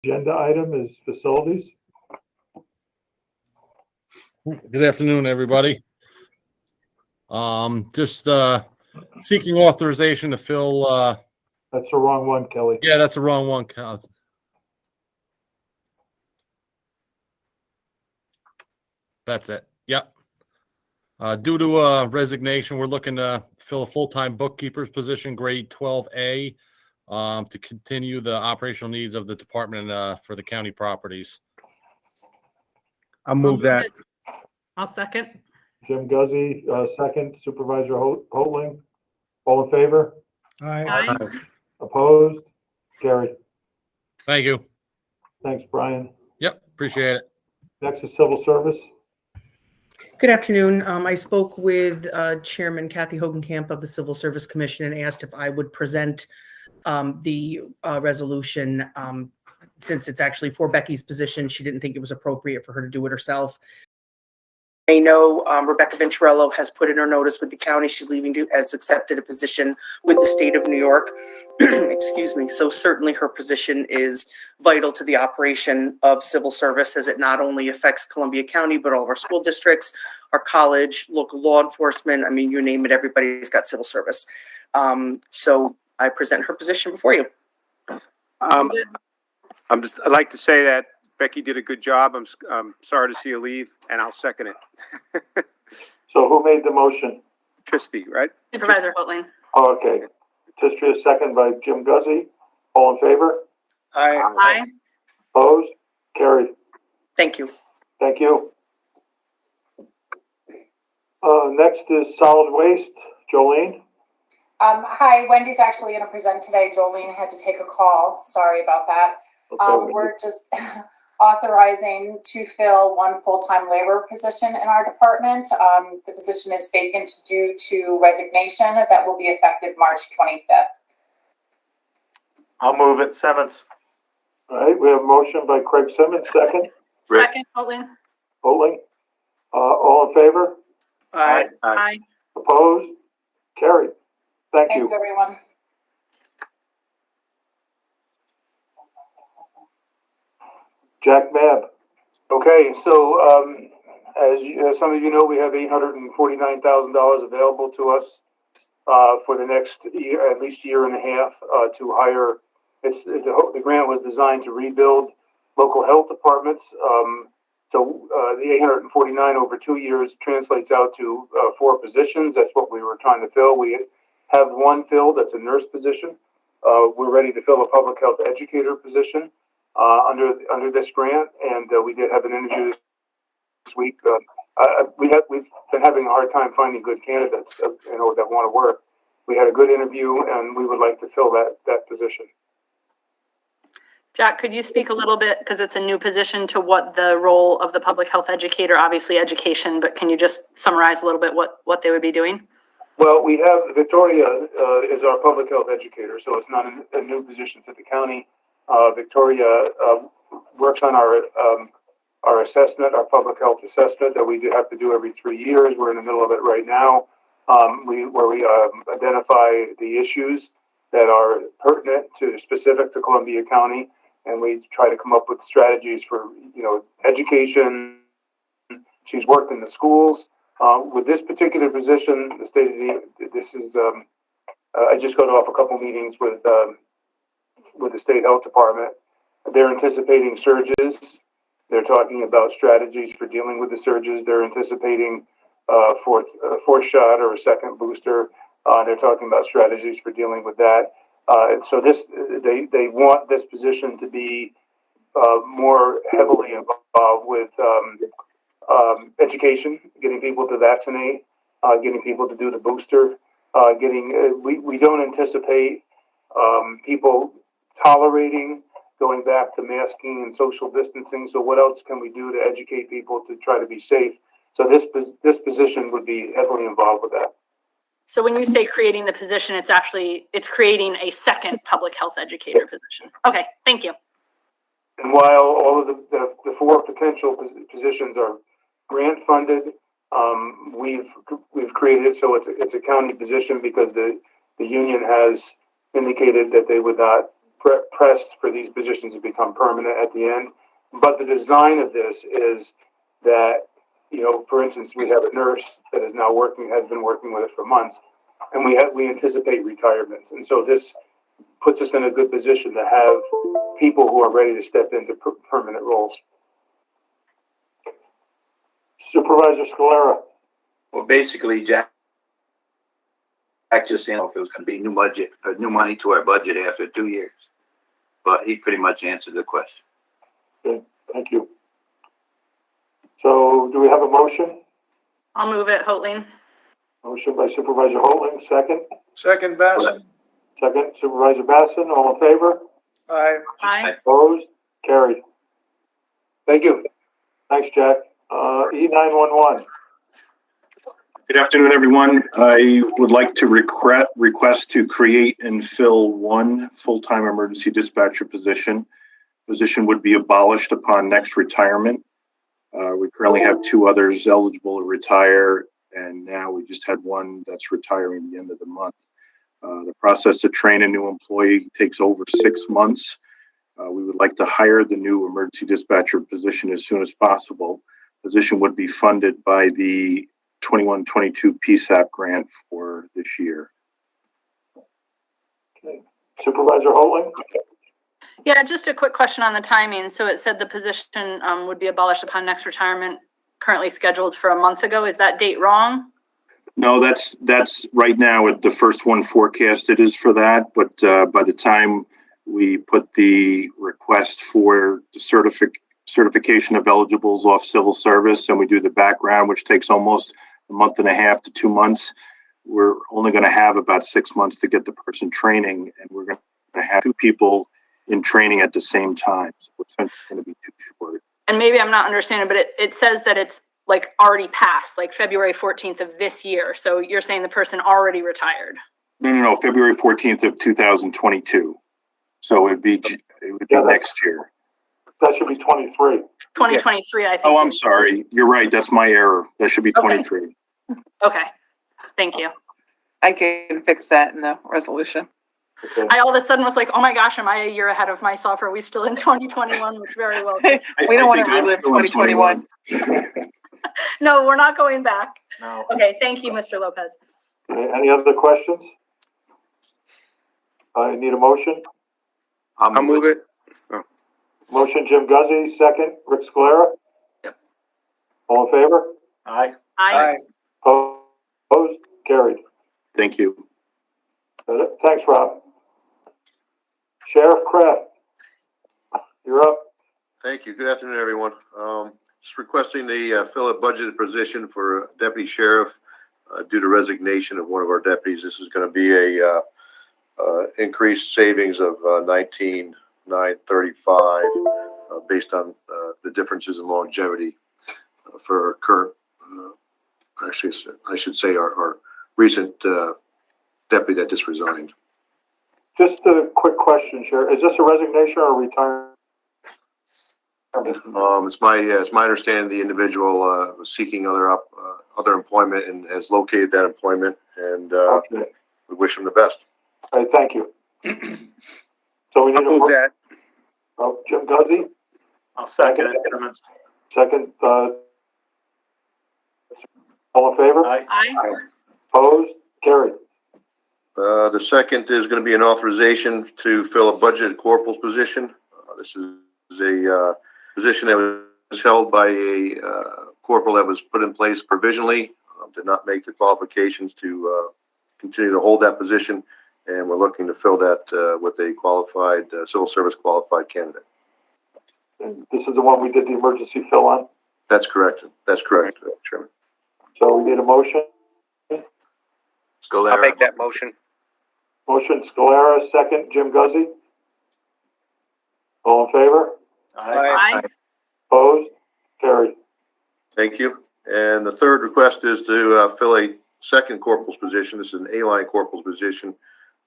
Agenda item is facilities. Good afternoon, everybody. Just seeking authorization to fill. That's the wrong one, Kelly. Yeah, that's the wrong one. That's it. Yep. Due to a resignation, we're looking to fill a full-time bookkeeper's position, grade 12A, to continue the operational needs of the department for the county properties. I'll move that. I'll second. Jim Guzzi, second. Supervisor Hoatling. All in favor? Aye. Opposed? Carried. Thank you. Thanks, Brian. Yep, appreciate it. Next is civil service. Good afternoon. I spoke with Chairman Kathy Hogenkamp of the Civil Service Commission and asked if I would present the resolution. Since it's actually for Becky's position, she didn't think it was appropriate for her to do it herself. I know Rebecca Venturello has put in her notice with the county. She's leaving has accepted a position with the state of New York. Excuse me. So certainly her position is vital to the operation of civil service, as it not only affects Columbia County, but all of our school districts, our college, local law enforcement. I mean, you name it, everybody's got civil service. So I present her position before you. I'd like to say that Becky did a good job. I'm sorry to see her leave, and I'll second it. So who made the motion? Tristy, right? Supervisor Hoatling. Oh, okay. Tistria, second by Jim Guzzi. All in favor? Aye. Opposed? Carried. Thank you. Thank you. Next is solid waste. Jolene? Hi, Wendy's actually going to present today. Jolene had to take a call. Sorry about that. Okay. We're just authorizing to fill one full-time labor position in our department. The position is vacant due to resignation that will be effective March 25th. I'll move it. Simmons. All right, we have a motion by Craig Simmons, second. Second, Hoatling. Hoatling. All in favor? Aye. Opposed? Carried. Thank Thank you. you, everyone. Jack Mabb. Okay, so as some of you know, we have $849,000 available to us for the next year, at least year and a half, to hire. The grant was designed to rebuild local health departments. So the 849 over 2 years translates out to 4 positions. That's what we were trying to fill. We have one filled. That's a nurse position. We're ready to fill a public health educator position under this grant, and we did have an interview this week. We've been having a hard time finding good candidates, that want to work. We had a good interview, and we would like to fill that position. Jack, could you speak a little bit, because it's a new position, to what the role of the public health educator, obviously education, but can you just summarize a little bit what they would be doing? Well, we have Victoria is our public health educator, so it's not a new position to the county. Victoria works on our assessment, our public health assessment that we do have to do every 3 years. We're in the middle of it right now, where we identify the issues that are pertinent specific to Columbia County, and we try to come up with strategies for education. She's worked in the schools. With this particular position, I just got off a couple meetings with the state health department. They're anticipating surges. They're talking about strategies for dealing with the surges. They're anticipating fourth shot or a second booster. They're talking about strategies for dealing with that. So they want this position to be more heavily involved with education, getting people to vaccinate, getting people to do the booster. We don't anticipate people tolerating going back to masking and social distancing. So what else can we do to educate people to try to be safe? So this position would be heavily involved with that. So when you say creating the position, it's creating a second public health educator position. Okay, thank you. And while all of the 4 potential positions are grant funded, we've created so it's a county position because the union has indicated that they would not pressed for these positions to become permanent at the end. But the design of this is that, you know, for instance, we have a nurse that is now has been working with us for months, and we anticipate retirements. And so this puts us in a good position to have people who are ready to step into permanent roles. Supervisor Scalera. Well, basically, Jack just saying if it was going to be new money to our budget after 2 years. But he pretty much answered the question. Okay, thank you. So do we have a motion? I'll move it, Hoatling. Motion by Supervisor Hoatling, second. Second, Bassett. Second, Supervisor Basson, all in favor? Aye. Aye. Opposed? Carried. Thank you. Thanks, Jack. E911. Good afternoon, everyone. I would like to request to create and fill one full-time emergency dispatcher position. Position would be abolished upon next retirement. We currently have 2 others eligible to retire, and now we just had one that's retiring at the end of the month. The process to train a new employee takes over 6 months. We would like to hire the new emergency dispatcher position as soon as possible. Position would be funded by the 21-22 PSAP grant for this year. Okay. Supervisor Hoatling? Yeah, just a quick question on the timing. So it said the position would be abolished upon next retirement, currently scheduled for a month ago. Is that date wrong? No, that's right now the first one forecasted is for that, but by the time we put the request for the certification of eligibles off civil service and we do the background, which takes almost a month and a half to 2 months, we're only going to have about 6 months to get the person training, and we're going to have 2 people in training at the same time. So it's going to be too short. And maybe I'm not understanding, but it says that it's like already passed, like February 14th of this year. So you're saying the person already retired? No, February 14th of 2022. So it would be next year. That should be 23. 2023, I think. Oh, I'm sorry. You're right. That's my error. That should be 23. Okay, thank you. I can fix that in the resolution. Okay. I all of a sudden was like, oh my gosh, am I a year ahead of myself? Are we still in 2021? Which very well. We don't want to think I'm relive still in 2021. No, we're not going back. No. Okay, thank you, Mr. Lopez. Okay, any other questions? I need a motion. I'll move it. Motion Jim Guzzi, second Rick Scalera. Yep. All in favor? Aye. Aye. Opposed? Carried. Thank you. Thanks, Rob. Sheriff Kraft, you're up. Thank you. Good afternoon, everyone. Just requesting the fill a budgeted position for deputy sheriff due to resignation of one of our deputies. This is going to be a increased savings of $19,935 based on the differences in longevity for our current. Actually, I should say our recent deputy that just resigned. Just a quick question, Sheriff. Is this a resignation or a retirement? It's my understanding the individual was seeking other employment and has located that employment, and Okay. we wish him the best. All right, thank you. So we need I'll move a that. Jim Guzzi, I'll second it. second. All in favor? Aye. Aye. Opposed? Carried. The second is going to be an authorization to fill a budgeted corporal's position. This is a position that was held by a corporal that was put in place provisionally, did not make the qualifications to continue to hold that position, and we're looking to fill that with a qualified, civil service qualified candidate. And this is the one we did the emergency fill on. That's correct. That's correct, Chairman. So we need a motion. I'll make that motion. Motion Scalera, second Jim Guzzi. All in favor? Aye. Opposed? Carried. Thank you. And the third request is to fill a second corporal's position. This is an A-line corporal's position.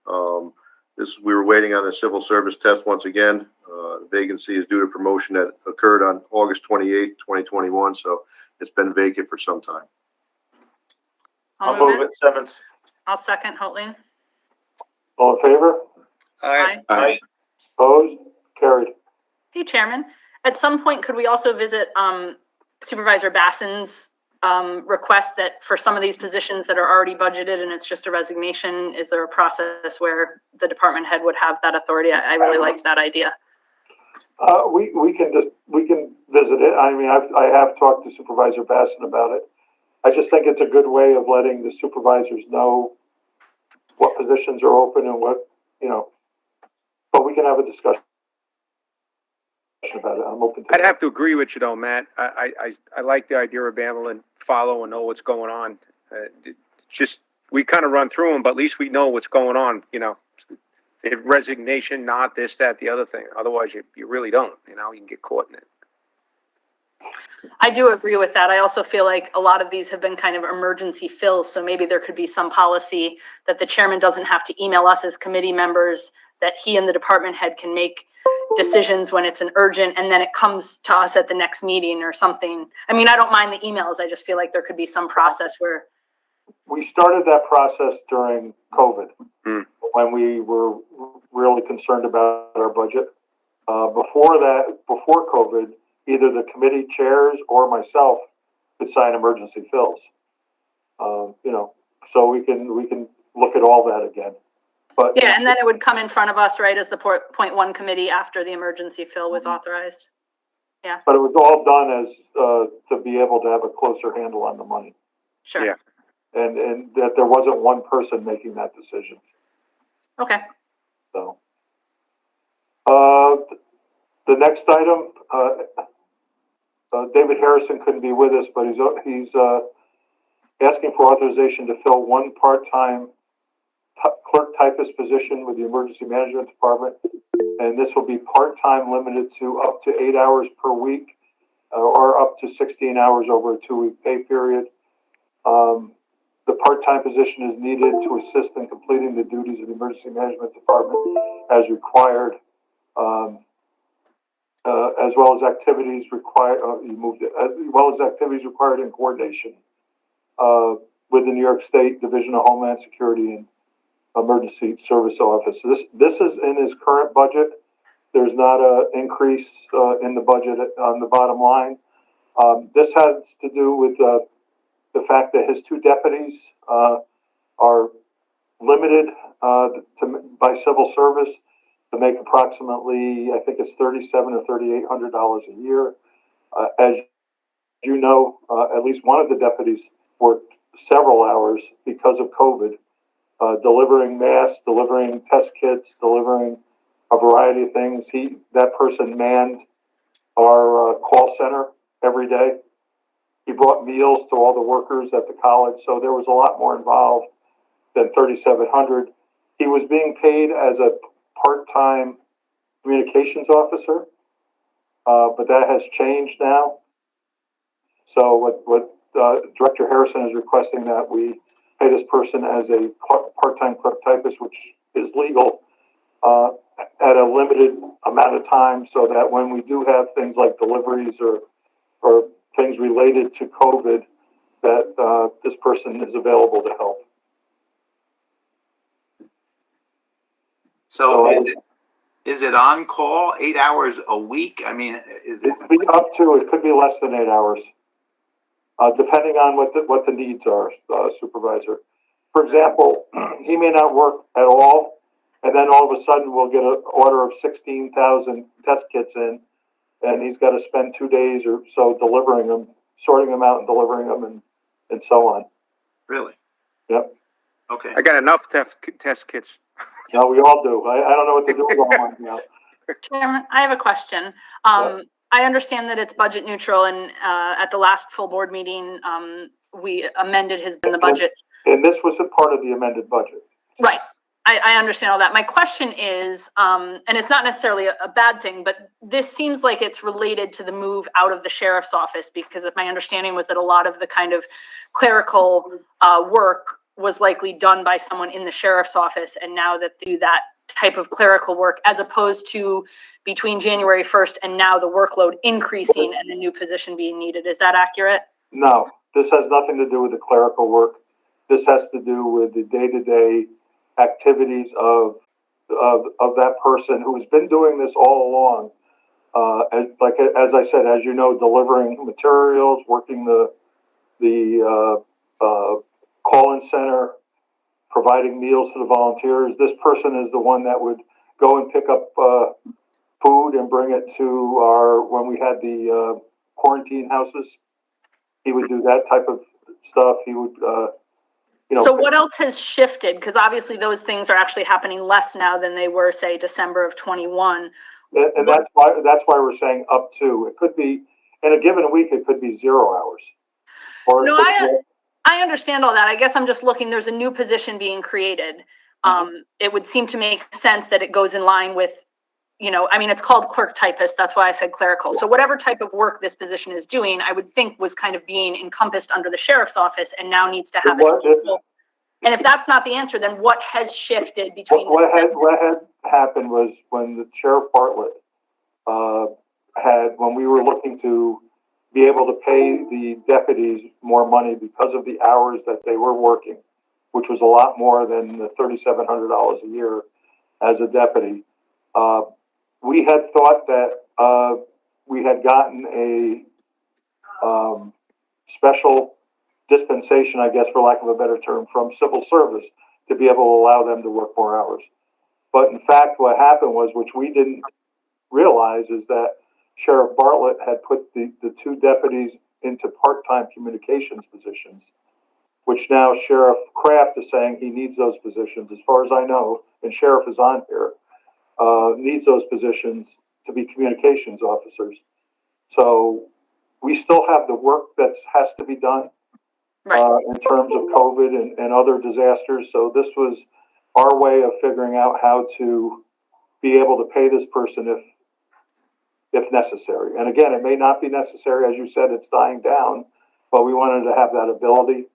We were waiting on the civil service test once again. The vacancy is due to promotion that occurred on August 28th, 2021. So it's been vacant for some time. I'll move it. Simmons. I'll second Hoatling. All in favor? Aye. Aye. Opposed? Carried. Hey, Chairman, at some point, could we also visit Supervisor Bassin's request that for some of these positions that are already budgeted and it's just a resignation, is there a process where the department head would have that authority? I really like that idea. We can visit it. I mean, I have talked to Supervisor Bassin about it. I just think it's a good way of letting the supervisors know what positions are open and what, but we can have a discussion about it. I'm open to I'd that. have to agree with you though, Matt. I like the idea of being able to follow and know what's going on. Just, we kind of run through them, but at least we know what's going on, If resignation, not this, that, the other thing. Otherwise, you really don't, you can get caught in it. I do agree with that. I also feel like a lot of these have been kind of emergency fills, so maybe there could be some policy that the chairman doesn't have to email us as committee members, that he and the department head can make decisions when it's an urgent, and then it comes to us at the next meeting or something. I mean, I don't mind the emails. I just feel like there could be some process where. We started that process during COVID when we were really concerned about our budget. Before COVID, either the committee chairs or myself could sign emergency fills. So we can look at all that again. But Yeah, and then it would come in front of us, right, as the point one committee after the emergency fill was authorized. Yeah. But it was all done as to be able to have a closer handle on the money. Sure. Yeah. And that there wasn't one person making that decision. Okay. So, the next item, David Harrison couldn't be with us, but he's asking for authorization to fill one part-time clerk typist position with the Emergency Management Department. And this will be part-time, limited to up to 8 hours per week, or up to 16 hours over a 2-week pay period. The part-time position is needed to assist in completing the duties of the Emergency Management Department as required, as well as activities required. As well as activities required in coordination with the New York State Division of Homeland Security and Emergency Service Office. This is in his current budget. There's not an increase in the budget on the bottom line. This has to do with the fact that his two deputies are limited by civil service to make approximately, I think it's $3,700 or $3,800 a year. As you know, at least one of the deputies worked several hours because of COVID, delivering masks, delivering test kits, delivering a variety of things. That person manned our call center every day. He brought meals to all the workers at the college, so there was a lot more involved than $3,700. He was being paid as a part-time communications officer, but that has changed now. So what Director Harrison is requesting that we pay this person as a part-time clerk typist, which is legal, at a limited amount of time, so that when we do have things like deliveries or things related to COVID, that this person is available to help. So is it on call 8 hours a week? I mean, is it? It could be up to, it could be less than 8 hours, depending on what the needs are, Supervisor. For example, he may not work at all, and then all of a sudden we'll get an order of 16,000 test kits in, and he's got to spend 2 days or so delivering them, sorting them out and delivering them, and so on. Really? Yep. Okay. I got enough test kits. No, we all do. I don't know what to do with all mine now. Chairman, I have a question. I understand that it's budget neutral, and at the last full board meeting, we amended the budget. And this was a part of the amended budget. Right. I understand all that. My question is, and it's not necessarily a bad thing, but this seems like it's related to the move out of the sheriff's office, because my understanding was that a lot of the kind of clerical work was likely done by someone in the sheriff's office, and now that they do that type of clerical work, as opposed to between January 1st and now the workload increasing and a new position being needed. Is that accurate? No, this has nothing to do with the clerical work. This has to do with the day-to-day activities of of that person who has been doing this all along. As I said, as you know, delivering materials, working the call-in center, providing meals to the volunteers. This person is the one that would go and pick up food and bring it to when we had the quarantine houses. He would do that type of stuff. He would, So what else has shifted? Because obviously those things are actually happening less now than they were, say, December of 21. And that's why we're saying up to. It could be, in a given week, it could be 0 hours. Or No, I understand all that. I guess I'm just looking, there's a new position being created. It would seem to make sense that it goes in line with, I mean, it's called clerk typist. That's why I said clerical. So whatever type of work this position is doing, I would think was kind of being encompassed under the sheriff's office and now needs to have its own. And if that's not the answer, then what has shifted between? What had happened was when the Sheriff Bartlett when we were looking to be able to pay the deputies more money because of the hours that they were working, which was a lot more than the $3,700 a year as a deputy. We had thought that we had gotten a special dispensation, I guess, for lack of a better term, from civil service to be able to allow them to work more hours. But in fact, what happened was, which we didn't realize, is that Sheriff Bartlett had put the two deputies into part-time communications positions, which now Sheriff Kraft is saying he needs those positions, as far as I know, and Sheriff is on here, needs those positions to be communications officers. So we still have the work that has to be done. Right. In terms of COVID and other disasters. So this was our way of figuring out how to be able to pay this person if necessary. And again, it may not be necessary. As you said, it's dying down, but we wanted to have that ability.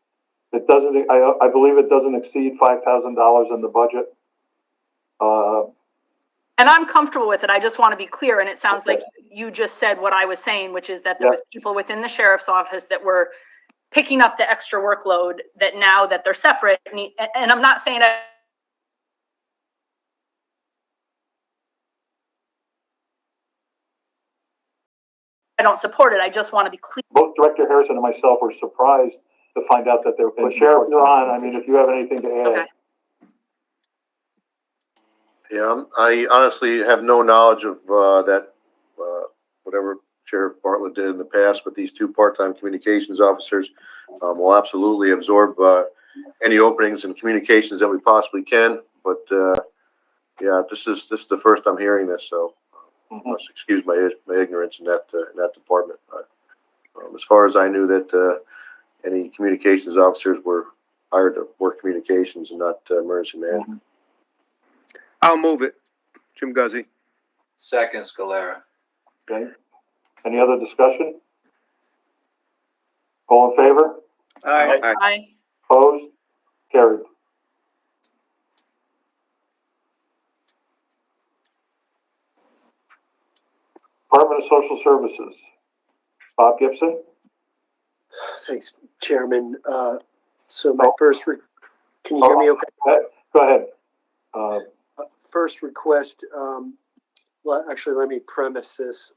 It doesn't, I believe it doesn't exceed $5,000 in the budget. And I'm comfortable with it. I just want to be clear. And it sounds like you just said what I was saying, which is that there was people within the sheriff's office that were picking up the extra workload that now that they're separate. And I'm not saying I don't support it. I just want to be clear. Both Director Harrison and myself were surprised to find out that they're, and Sheriff, you're on. I mean, if you have anything to add. Okay. Yeah, I honestly have no knowledge of that, whatever Sheriff Bartlett did in the past, but these two part-time communications officers will absolutely absorb any openings in communications that we possibly can. But yeah, this is the first I'm hearing this, so must excuse my ignorance in that department. As far as I knew, that any communications officers were hired to work communications and not emergency management. I'll move it. Jim Guzzi. Second, Scalera. Okay. Any other discussion? All in favor? Aye. Opposed? Carried. Department of Social Services. Bob Gibson? Thanks, Chairman. So my first, can you hear me okay? Go ahead. First request, well, actually, let me preface this.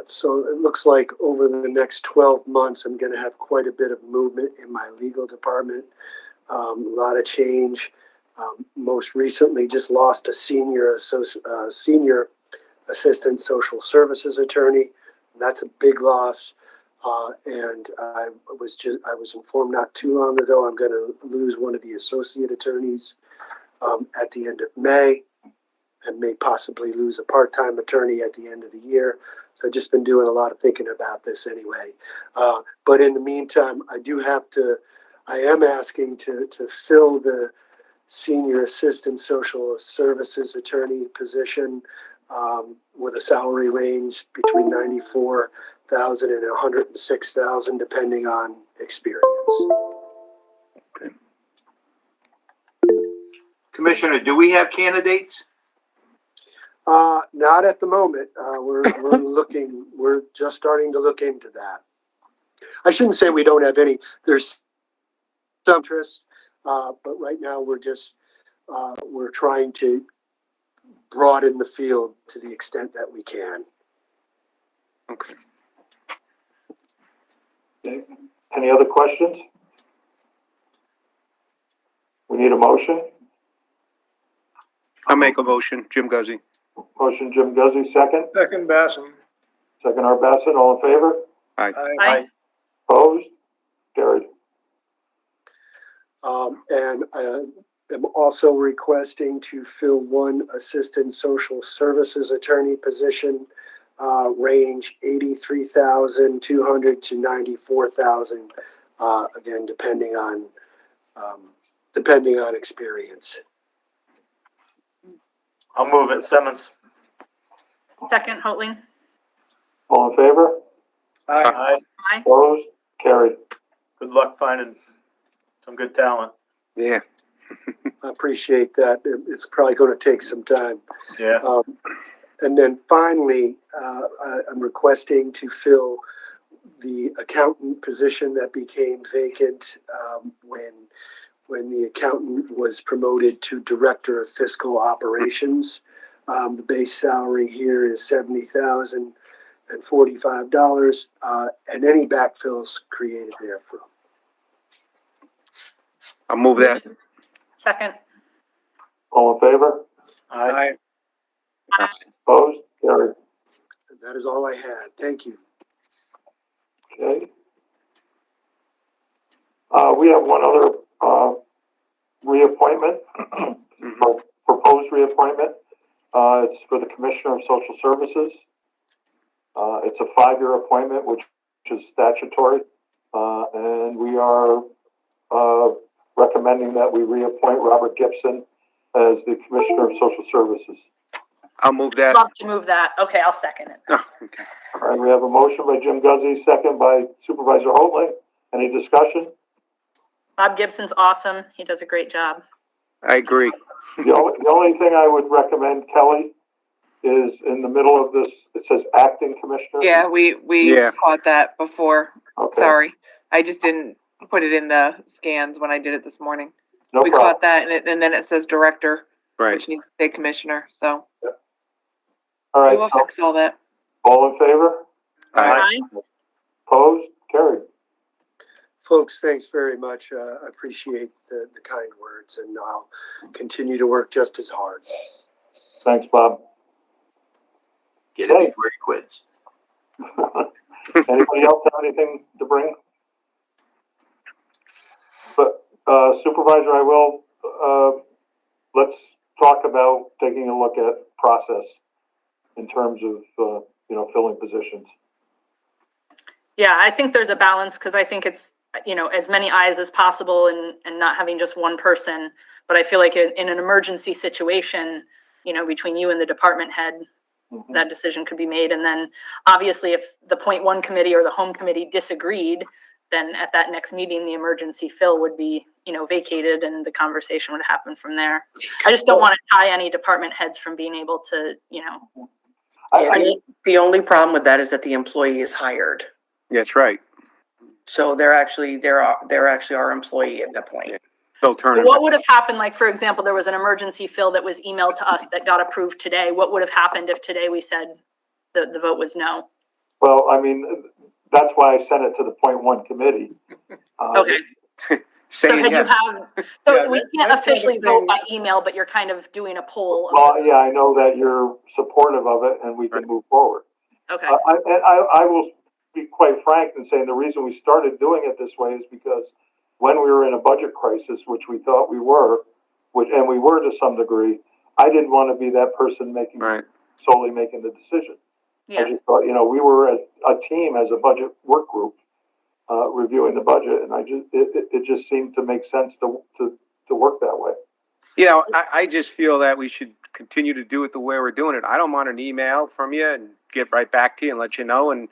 So it looks like over the next 12 months, I'm going to have quite a bit of movement in my legal department. A lot of change. Most recently, just lost a senior assistant social services attorney. That's a big loss. And I was informed not too long ago I'm going to lose one of the associate attorneys at the end of May, and may possibly lose a part-time attorney at the end of the year. So I've just been doing a lot of thinking about this anyway. But in the meantime, I am asking to fill the senior assistant social services attorney position with a salary range between $94,000 and $106,000, depending on experience. Okay. Commissioner, do we have candidates? Not at the moment. We're looking. We're just starting to look into that. I shouldn't say we don't have any. There's some interest, but right now we're just we're trying to broaden the field to the extent that we can. Okay. Okay. Any other questions? We need a motion. I'll make a motion, Jim Guzzi. Motion Jim Guzzi, second. Second, Basson. Second Art Bassett, all in favor? Aye. Opposed? Carried. And I am also requesting to fill one assistant social services attorney position, range 83,200 to 94,000, again, depending on experience. I'll move it, Simmons. Second, Hoatling. All in favor? Aye. Aye. Opposed? Carried. Good luck finding some good talent. Yeah. I appreciate that. It's probably going to take some time. Yeah. And then finally, I'm requesting to fill the accountant position that became vacant when the accountant was promoted to Director of Fiscal Operations. The base salary here is $70,045, and any backfills created therefrom. I'll move that. Second. All in favor? Aye. Opposed? Carried. That is all I had. Thank you. Okay. We have one other reappointment, or proposed reappointment. It's for the Commissioner of Social Services. It's a 5-year appointment, which is statutory, and we are recommending that we reappoint Robert Gibson as the Commissioner of Social Services. I'll move that. Love to move that. Okay, I'll second it. Oh, okay. All right, we have a motion by Jim Guzzi, second by Supervisor Hoatling. Any discussion? Bob Gibson's awesome. He does a great job. I agree. The only thing I would recommend, Kelly, is in the middle of this, it says acting commissioner. Yeah, we Yeah. caught that before. Okay. Sorry. I just didn't put it in the scans when I did it this morning. No We problem. caught that and then it says director, Right. which needs to say commissioner. So All we right, will so fix all that. all in favor? Aye. Opposed? Carried. Folks, thanks very much. I appreciate the kind words, and I'll continue to work just as hard. Thanks, Bob. Get it before he quits. Anybody else have anything to bring? But Supervisor, I will, let's talk about taking a look at process in terms of, filling positions. Yeah, I think there's a balance because I think it's, as many eyes as possible and not having just one person. But I feel like in an emergency situation, between you and the department head, that decision could be made. And then obviously if the .1 committee or the home committee disagreed, then at that next meeting, the emergency fill would be, vacated and the conversation would happen from there. I just don't want to tie any department heads from being able to, The only problem with that is that the employee is hired. That's right. So they're actually our employee at that point. Bill Turner. what would have happened, like, for example, there was an emergency fill that was emailed to us that got approved today. What would have happened if today we said the vote was no? Well, I mean, that's why I sent it to the .1 committee. Okay. Saying So yes. we can't officially vote by email, but you're kind of doing a poll. Well, yeah, I know that you're supportive of it and we can move forward. Okay. I will be quite frank in saying the reason we started doing it this way is because when we were in a budget crisis, which we thought we were, and we were to some degree, I didn't want to be that person solely making the decision. Yeah. I just thought, we were a team as a budget work group, reviewing the budget, and it just seemed to make sense to work that way. I just feel that we should continue to do it the way we're doing it. I don't want an email from you and get right back to you and let you know, and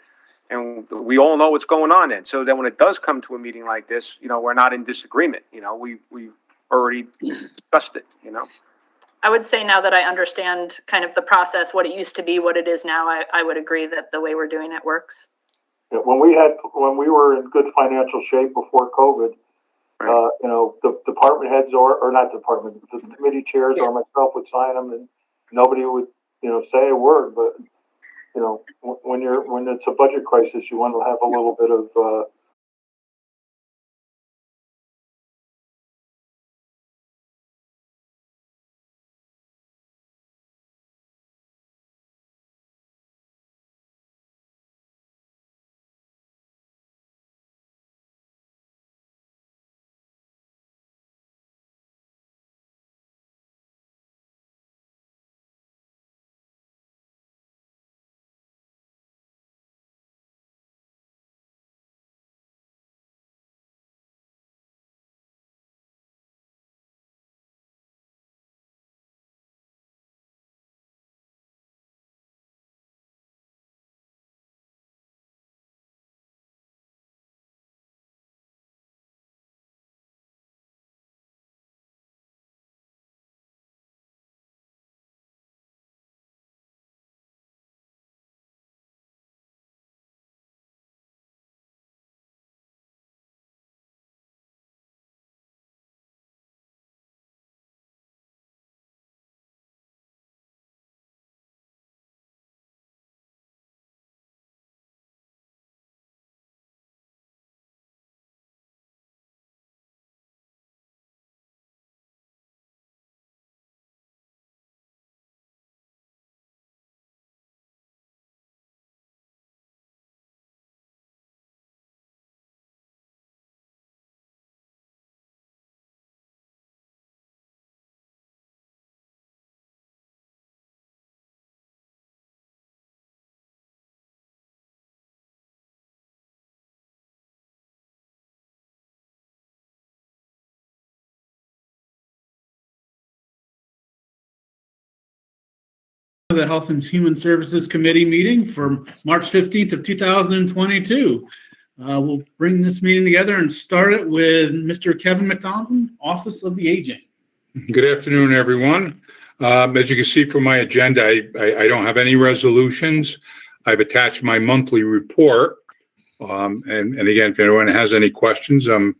we all know what's going on then. So then when it does come to a meeting like this, we're not in disagreement. We've already discussed it, I would say now that I understand kind of the process, what it used to be, what it is now, I would agree that the way we're doing it works. Yeah, when we were in good financial shape before COVID, The department heads or not department, the committee chairs or myself would sign them, and nobody would, say a word. But when it's a budget crisis, you want to have a little bit of The Health and Human Services Committee meeting for March 15th of 2022. We'll bring this meeting together and start it with Mr. Kevin McDonald, Office of the Aging. Good afternoon, everyone. As you can see from my agenda, I don't have any resolutions. I've attached my monthly report. And again, if anyone has any questions, I'm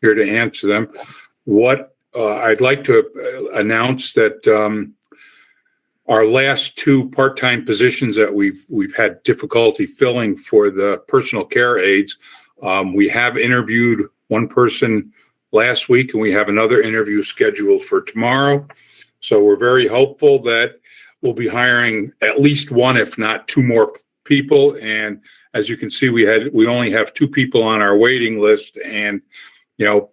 here to answer them. What I'd like to announce that our last two part-time positions that we've had difficulty filling for the personal care aides, we have interviewed one person last week, and we have another interview scheduled for tomorrow. So we're very hopeful that we'll be hiring at least one, if not two more people. And as you can see, we only have two people on our waiting list, and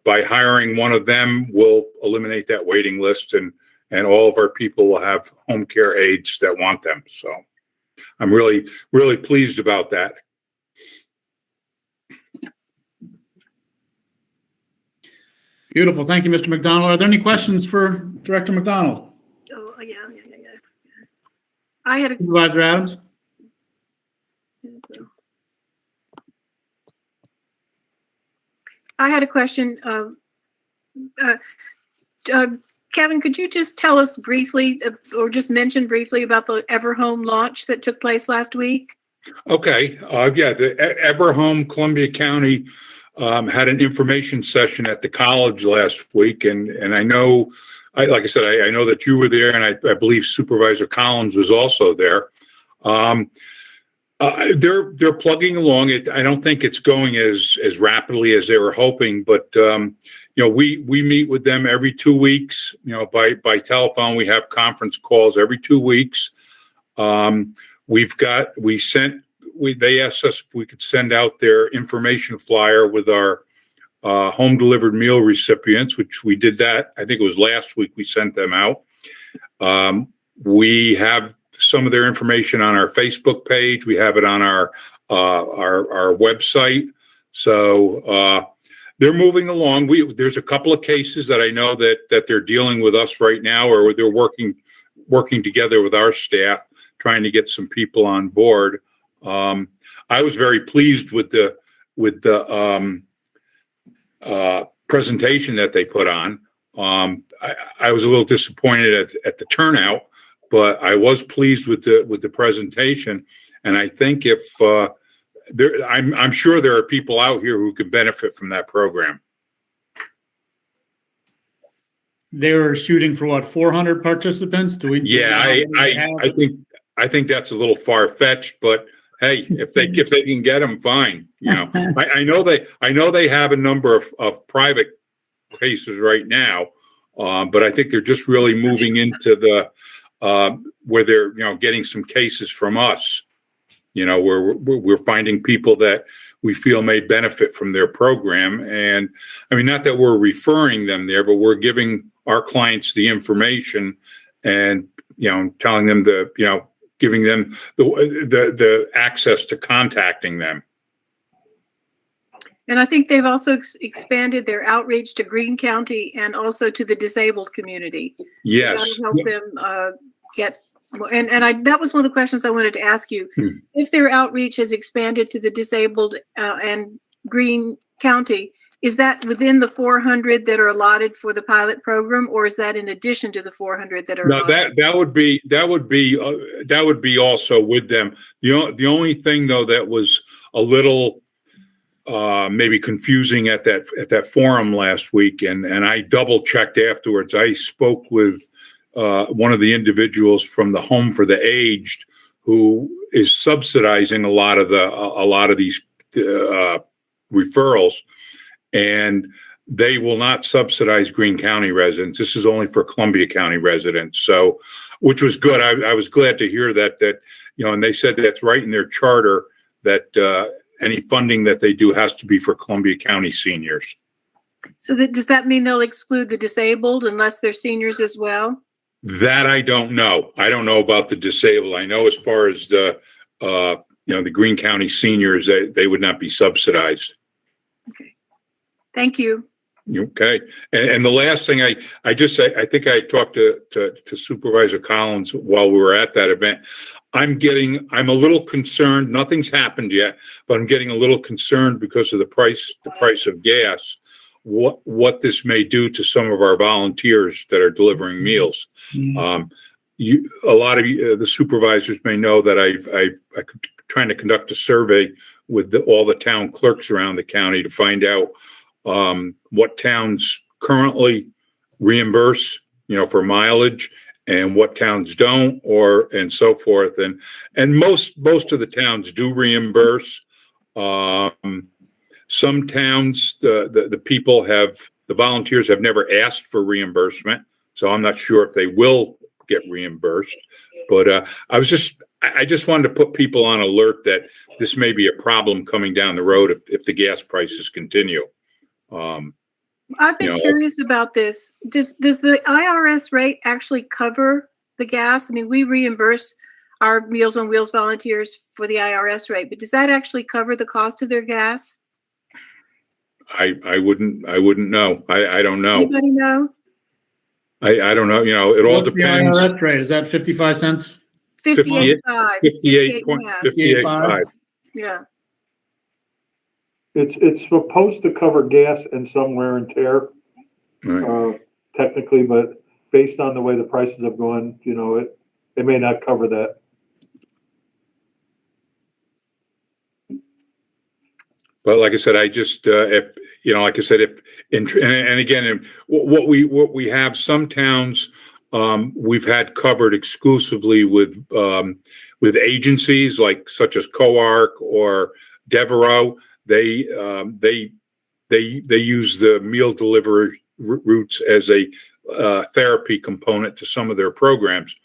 by hiring one of them, we'll eliminate that waiting list, and all of our people will have home care aides that want them. So I'm really, really pleased about that. Beautiful. Thank you, Mr. McDonald. Are there any questions for Director McDonald? Oh, yeah. I had a Supervisor Adams? question. Kevin, could you just tell us briefly or just mention briefly about the Everhome launch that took place last week? Okay. The Everhome, Columbia County, had an information session at the college last week. And I know, like I said, I know that you were there, and I believe Supervisor Collins was also there. They're plugging along. I don't think it's going as rapidly as they were hoping, but we meet with them every 2 weeks. By telephone. We have conference calls every 2 weeks. They asked us if we could send out their information flyer with our home delivered meal recipients, which we did that. I think it was last week we sent them out. We have some of their information on our Facebook page. We have it on our website. So they're moving along. There's a couple of cases that I know that they're dealing with us right now, or they're working together with our staff, trying to get some people on board. I was very pleased with the presentation that they put on. I was a little disappointed at the turnout, but I was pleased with the presentation. And I think I'm sure there are people out here who could benefit from that program. they were shooting for what, 400 participants? Do we? Yeah, I think that's a little far fetched, but hey, if they can get them, fine. I know they have a number of private cases right now, but I think they're just really moving into the where they're getting some cases from us. Where we're finding people that we feel may benefit from their program, and I mean, not that we're referring them there, but we're giving our clients the information and telling them giving them the access to contacting them. And I think they've also expanded their outreach to Greene County and also to the disabled community. Yes. So that'll help them get, and that was one of the questions I wanted to ask you. If their outreach has expanded to the disabled and Greene County, is that within the 400 that are allotted for the pilot program, or is that in addition to the 400 that are? No, that would be also with them. The only thing though that was a little maybe confusing at that forum last week, and I double checked afterwards. I spoke with one of the individuals from the Home for the Aged, who is subsidizing a lot of these referrals, and they will not subsidize Greene County residents. This is only for Columbia County residents. So, which was good. I was glad to hear that, and they said that's right in their charter that any funding that they do has to be for Columbia County seniors. So does that mean they'll exclude the disabled unless they're seniors as well? That I don't know. I don't know about the disabled. I know as far as the Greene County seniors, they would not be subsidized. Okay. Thank you. Okay. And the last thing I think I talked to Supervisor Collins while we were at that event. I'm a little concerned. Nothing's happened yet, but I'm getting a little concerned because of the price of gas, what this may do to some of our volunteers that are delivering meals. A lot of the supervisors may know that I'm trying to conduct a survey with all the town clerks around the county to find out what towns currently reimburse, for mileage, and what towns don't, and so forth. And most of the towns do reimburse. Some towns, the volunteers have never asked for reimbursement, so I'm not sure if they will get reimbursed. But I just wanted to put people on alert that this may be a problem coming down the road if the gas prices continue. I've been curious about this. Does the IRS rate actually cover the gas? I mean, we reimburse our Meals on Wheels volunteers for the IRS rate, but does that actually cover the cost of their gas? I wouldn't know. I don't know. Anybody know? I don't know. It all depends. What's the IRS rate? Is that 55 cents? 58.5. 58.5. Yeah. It's supposed to cover gas and some wear and tear, Right. technically, but based on the way the prices have gone, it may not cover that. But like I said, and again, what we have, some towns we've had covered exclusively with agencies such as COARC or Devereaux. They use the meal delivery routes as a therapy component to some of their programs.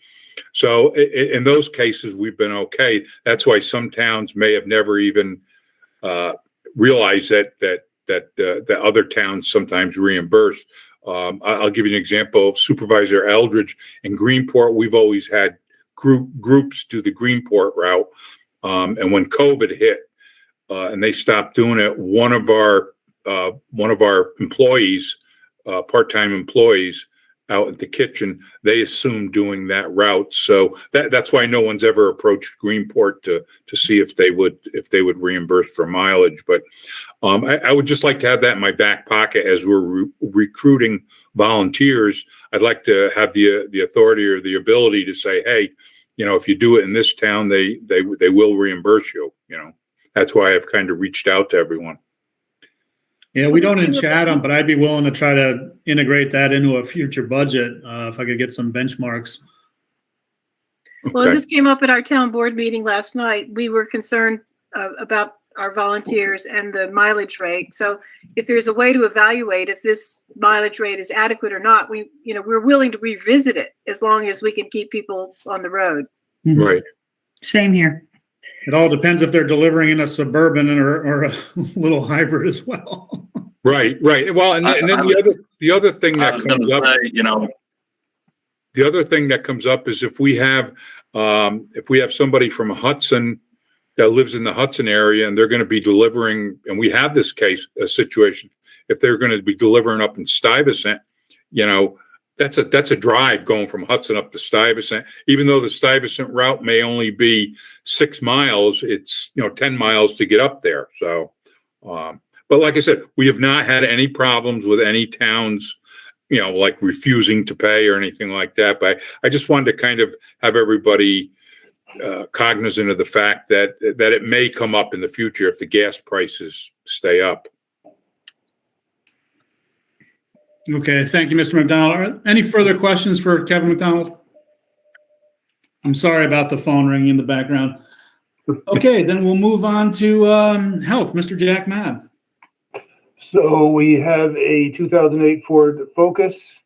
So in those cases, we've been okay. That's why some towns may have never even realized that other towns sometimes reimburse. I'll give you an example of Supervisor Eldridge in Greenport. We've always had groups do the Greenport route, and when COVID hit. And they stopped doing it. One of our employees, part-time employees out at the kitchen, they assumed doing that route. So that's why no one's ever approached Greenport to see if they would reimburse for mileage. But I would just like to have that in my back pocket as we're recruiting volunteers. I'd like to have the authority or the ability to say, hey, if you do it in this town, they will reimburse you. That's why I've kind of reached out to everyone. Yeah, we don't in Chatham, but I'd be willing to try to integrate that into a future budget, if I could get some benchmarks. Well, Okay. this came up at our town board meeting last night. We were concerned about our volunteers and the mileage rate. So if there's a way to evaluate if this mileage rate is adequate or not, we're willing to revisit it as long as we can keep people on the road. Right. Same here. It all depends if they're delivering in a Suburban or a little hybrid as well. Right. Well, and then the other thing that comes up, the other thing that comes up is if we have somebody from Hudson that lives in the Hudson area and they're going to be delivering, and we have this situation, if they're going to be delivering up in Stuyvesant, that's a drive going from Hudson up to Stuyvesant. Even though the Stuyvesant route may only be 6 miles, it's 10 miles to get up there. So, but like I said, we have not had any problems with any towns, like refusing to pay or anything like that. But I just wanted to kind of have everybody cognizant of the fact that it may come up in the future if the gas prices stay up. Okay, thank you, Mr. McDonald. Any further questions for Kevin McDonald? I'm sorry about the phone ringing in the background. Okay, then we'll move on to health. Mr. Jack Mabb. So we have a 2008 Ford Focus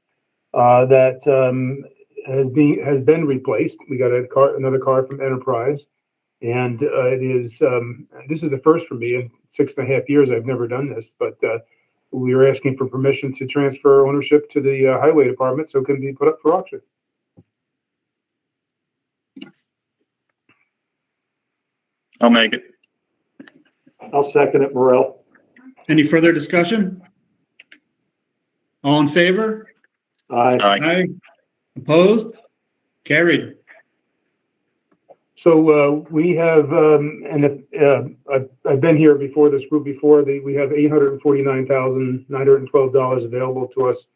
that has been replaced. We got another car from Enterprise, and it is this is the first for me in 6.5 years. I've never done this, but we were asking for permission to transfer ownership to the highway department so it can be put up for auction. I'll make it. I'll second it, Morel. Any further discussion? All in favor? Aye. Aye. Opposed? Carried. So we have, I've been here before this group before. We have $849,912 available to us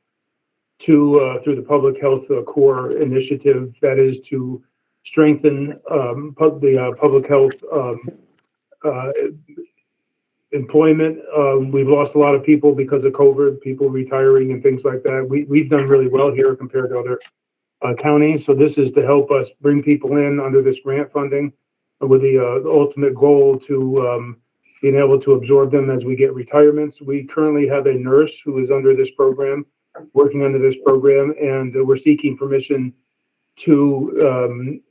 through the Public Health Core Initiative. That is to strengthen the public health employment. We've lost a lot of people because of COVID, people retiring and things like that. We've done really well here compared to other counties. So this is to help us bring people in under this grant funding with the ultimate goal to being able to absorb them as we get retirements. We currently have a nurse who is under this program, working under this program, and we're seeking permission to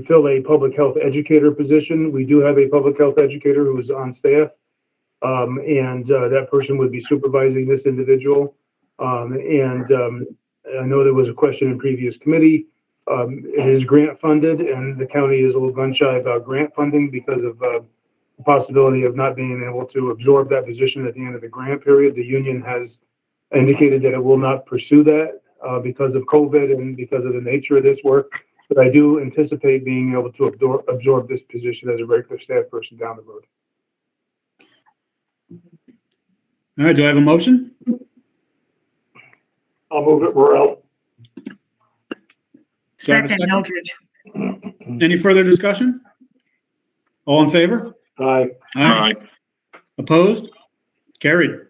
fill a public health educator position. We do have a public health educator who is on staff, and that person would be supervising this individual. I know there was a question in previous committee. It is grant funded, and the county is a little gun shy about grant funding because of the possibility of not being able to absorb that position at the end of the grant period. The union has indicated that it will not pursue that because of COVID and because of the nature of this work. But I do anticipate being able to absorb this position as a regular staff person down the road. All right, do I have a motion? I'll move it, Morel. Second, Eldridge. Any further discussion? All in favor? Aye. Aye. Opposed? Carried.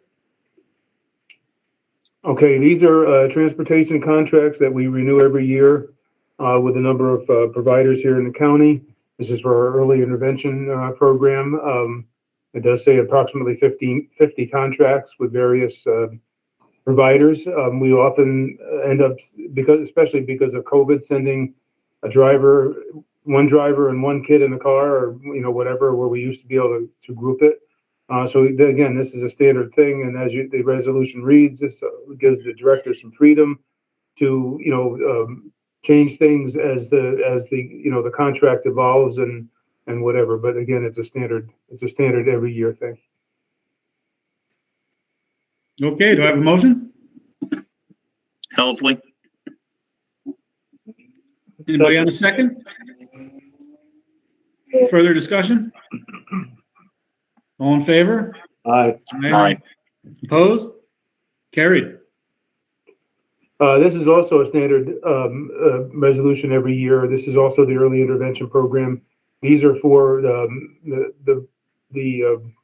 Okay, these are transportation contracts that we renew every year with a number of providers here in the county. This is for our early intervention program. It does say approximately 50 contracts with various providers. We often end up, especially because of COVID, sending one driver and one kid in the car, or whatever, where we used to be able to group it. So again, this is a standard thing, and as the resolution reads, this gives the director some freedom to change things as the contract evolves and whatever. But again, it's a standard every year thing. Okay, do I have a motion? Helsley. Anybody on a second? Further discussion? All in favor? Aye. Aye. Opposed? Carried. This is also a standard resolution every year. This is also the early intervention program. These are for the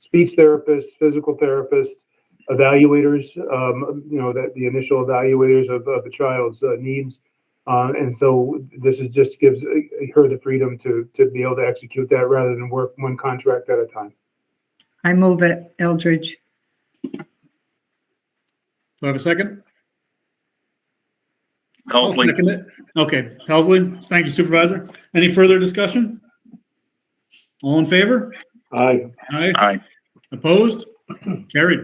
speech therapists, physical therapists, evaluators, that the initial evaluators of the child's needs. And so this is just gives her the freedom to be able to execute that rather than work one contract at a time. I move it, Eldridge. Do I have a second? I'll second it. Okay, Helsley, thank you, Supervisor. Any further discussion? All in favor? Aye. Aye. Aye. Opposed? Carried.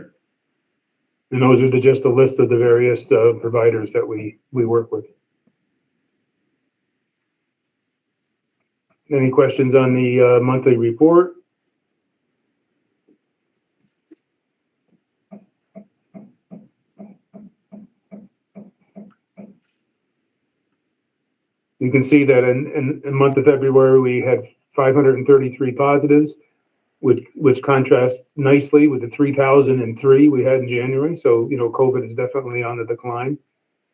And those are just a list of the various providers that we work with. Any questions on the monthly report? You can see that in the month of February, we had 533 positives, which contrasts nicely with the 3,003 we had in January. So, COVID is definitely on the decline.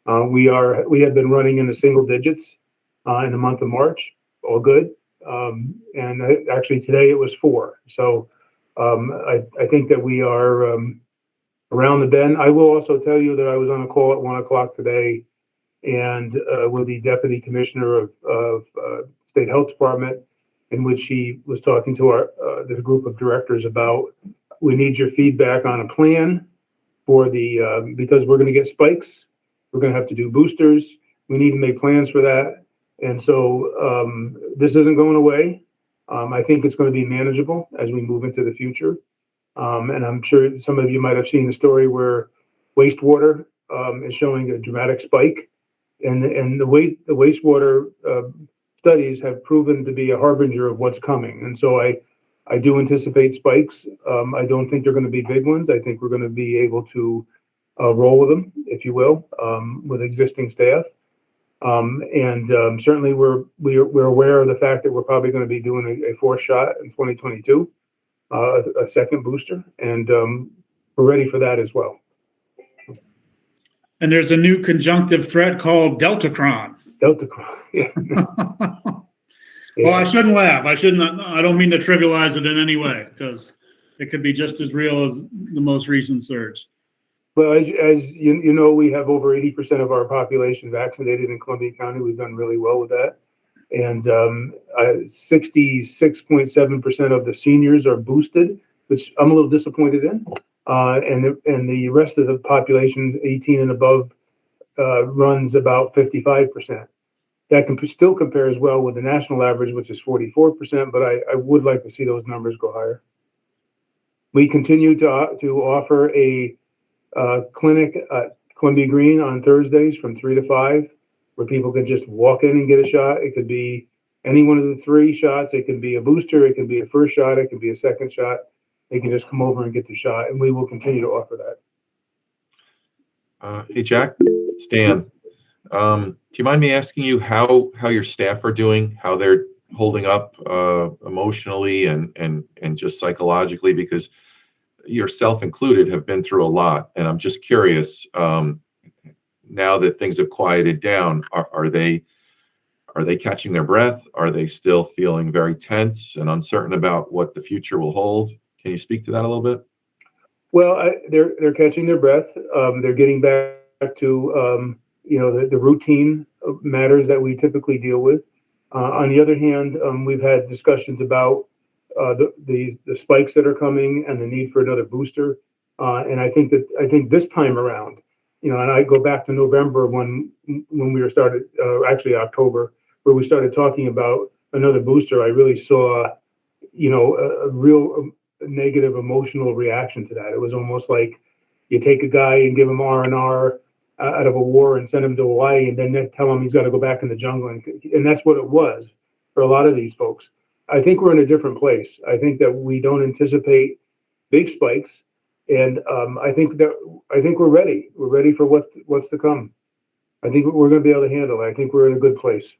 We had been running in the single digits in the month of March, all good. And actually today it was 4. So I think that we are around the bend. I will also tell you that I was on a call at 1:00 today and with the Deputy Commissioner of State Health Department, in which she was talking to the group of directors about, we need your feedback on a plan for because we're going to get spikes. We're going to have to do boosters. We need to make plans for that. And so this isn't going away. I think it's going to be manageable as we move into the future. And I'm sure some of you might have seen the story where wastewater is showing a dramatic spike. And the wastewater studies have proven to be a harbinger of what's coming. And so I do anticipate spikes. I don't think they're going to be big ones. I think we're going to be able to roll with them, if you will, with existing staff. Certainly we're aware of the fact that we're probably going to be doing a 4th shot in 2022, a second booster, and we're ready for that as well. And there's a new conjunctive threat called Deltacron. Yeah. Well, I shouldn't laugh. I don't mean to trivialize it in any way, because it could be just as real as the most recent surge. Well, as you know, we have over 80% of our population vaccinated in Columbia County. We've done really well with that. And 66.7% of the seniors are boosted, which I'm a little disappointed in. And the rest of the population, 18 and above, runs about 55%. That still compares well with the national average, which is 44%, but I would like to see those numbers go higher. We continue to offer a clinic at Columbia Green on Thursdays from 3 to 5, where people can just walk in and get a shot. It could be any one of the 3 shots. It can be a booster. It can be a first shot. It can be a second shot. They can just come over and get the shot, and we will continue to offer that. Hey, Jack, Stan. Do you mind me asking you how your staff are doing, how they're holding up emotionally and just psychologically? Because yourself included have been through a lot, and I'm just curious. Now that things have quieted down, are they catching their breath? Are they still feeling very tense and uncertain about what the future will hold? Can you speak to that a little bit? Well, they're catching their breath. They're getting back to the routine matters that we typically deal with. On the other hand, we've had discussions about the spikes that are coming and the need for another booster. And I think this time around, and I go back to November when we were started, actually October, where we started talking about another booster. I really saw, a real negative emotional reaction to that. It was almost like you take a guy and give him R&R out of a war and send him to Hawaii, and then tell him he's got to go back in the jungle. And that's what it was for a lot of these folks. I think we're in a different place. I think that we don't anticipate big spikes. And I think we're ready. We're ready for what's to come. I think we're going to be able to handle it. I think we're in a good place.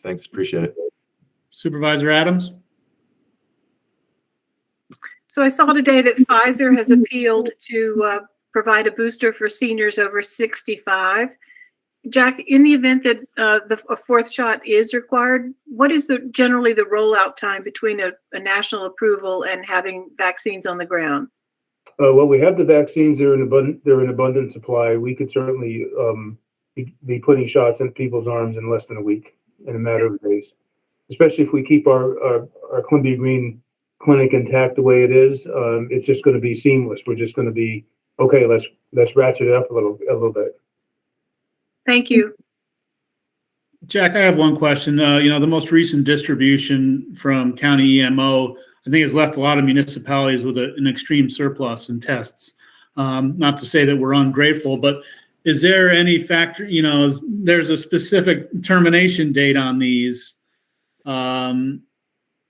Thanks. Appreciate it. Supervisor Adams? So I saw today that Pfizer has appealed to provide a booster for seniors over 65. Jack, in the event that a 4th shot is required, what is generally the rollout time between a national approval and having vaccines on the ground? Well, we have the vaccines. They're in abundant supply. We could certainly be putting shots in people's arms in less than a week, in a matter of days. Especially if we keep our Columbia Green clinic intact the way it is. It's just going to be seamless. We're just going to be okay. Let's ratchet it up a little bit. Thank you. Jack, I have one question. The most recent distribution from county EMO, I think, has left a lot of municipalities with an extreme surplus in tests. Not to say that we're ungrateful, but is there any factor, there's a specific termination date on these.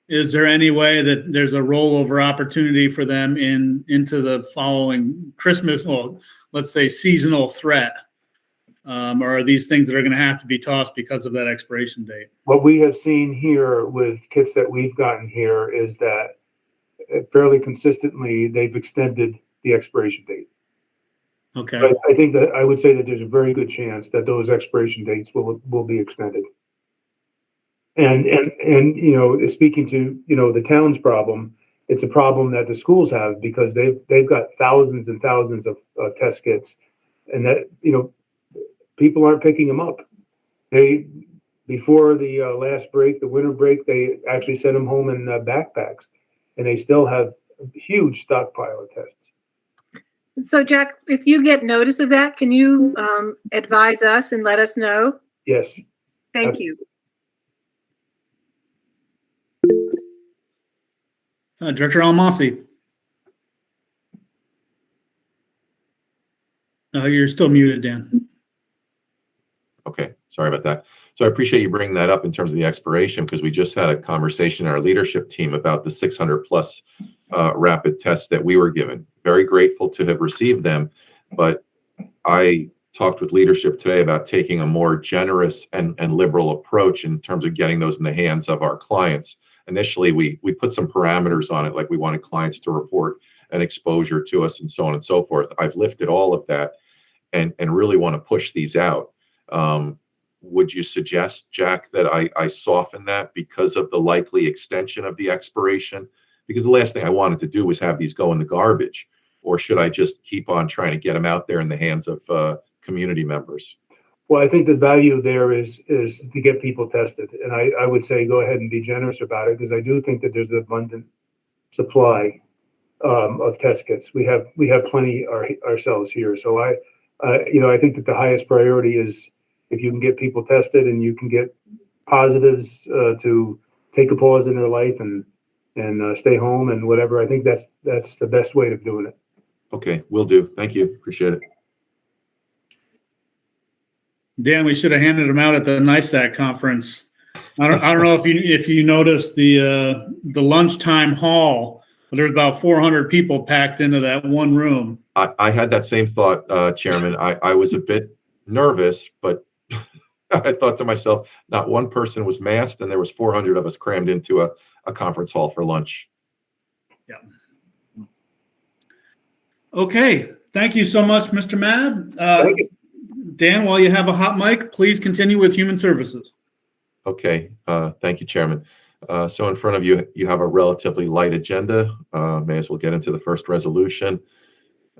Is there any way that there's a rollover opportunity for them into the following Christmas, or let's say seasonal threat? Or are these things that are going to have to be tossed because of that expiration date? What we have seen here with kits that we've gotten here is that fairly consistently they've extended the expiration date. Okay. But I think that I would say that there's a very good chance that those expiration dates will be extended. And speaking to the town's problem, it's a problem that the schools have because they've got thousands and thousands of test kits, and that people aren't picking them up. Before the last break, the winter break, they actually sent them home in backpacks, and they still have a huge stockpile of tests. So, Jack, if you get notice of that, can you advise us and let us know? Yes. Thank you. Director Almasi. No, you're still muted, Dan. Okay, sorry about that. So I appreciate you bringing that up in terms of the expiration, because we just had a conversation in our leadership team about the 600 plus rapid tests that we were given. Very grateful to have received them, but I talked with leadership today about taking a more generous and liberal approach in terms of getting those in the hands of our clients. Initially, we put some parameters on it, like we wanted clients to report an exposure to us and so on and so forth. I've lifted all of that and really want to push these out. Would you suggest, Jack, that I soften that because of the likely extension of the expiration? Because the last thing I wanted to do was have these go in the garbage. Or should I just keep on trying to get them out there in the hands of community members? Well, I think the value there is to get people tested. And I would say go ahead and be generous about it, because I do think that there's an abundant supply of test kits. We have plenty ourselves here. So I think that the highest priority is if you can get people tested and you can get positives to take a pause in their life and stay home and whatever. I think that's the best way of doing it. Okay, will do. Thank you. Appreciate it. Dan, we should have handed them out at the NISAC conference. I don't know if you noticed the lunchtime hall, but there's about 400 people packed into that one room. I had that same thought, Chairman. I was a bit nervous, but I thought to myself, not one person was masked, and there was 400 of us crammed into a conference hall for lunch. Yeah. Okay. Thank you so much, Mr. Mab. Thank you. Dan, while you have a hot mic, please continue with Human Services. Okay. Thank you, Chairman. So in front of you, you have a relatively light agenda. May as well get into the first resolution.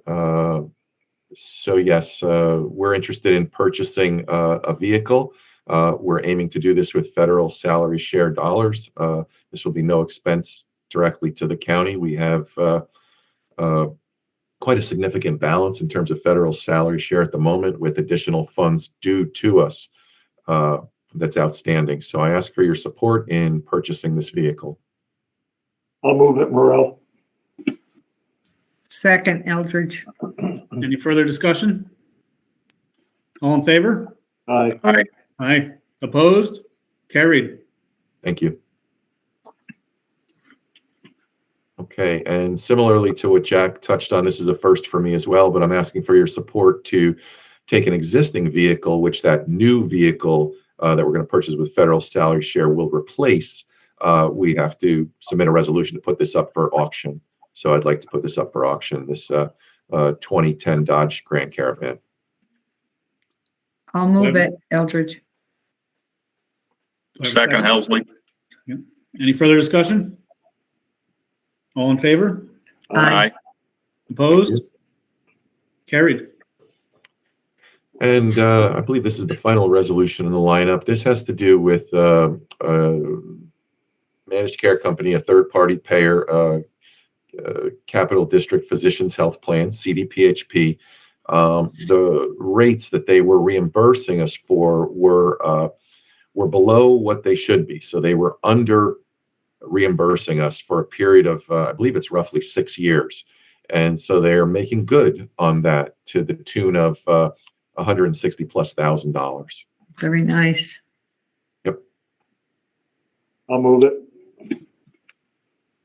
So yes, we're interested in purchasing a vehicle. We're aiming to do this with federal salary share dollars. This will be no expense directly to the county. We have quite a significant balance in terms of federal salary share at the moment, with additional funds due to us that's outstanding. So I ask for your support in purchasing this vehicle. I'll move it, Morel. Second, Eldridge. Any further discussion? All in favor? Aye. Aye. Aye. Opposed? Carried. Thank you. Okay, and similarly to what Jack touched on, this is a first for me as well, but I'm asking for your support to take an existing vehicle, which that new vehicle that we're going to purchase with federal salary share will replace. We have to submit a resolution to put this up for auction. So I'd like to put this up for auction, this 2010 Dodge Grand Caravan. I'll move it, Eldridge. Second, Helsley. Any further discussion? All in favor? Aye. Opposed? Carried. And I believe this is the final resolution in the lineup. This has to do with managed care company, a third-party payer, Capital District Physicians Health Plan, CDPHP. The rates that they were reimbursing us for were below what they should be. So they were under reimbursing us for a period of, I believe it's roughly 6 years. And so they're making good on that to the tune of $160,000+. Very nice. Yep. I'll move it.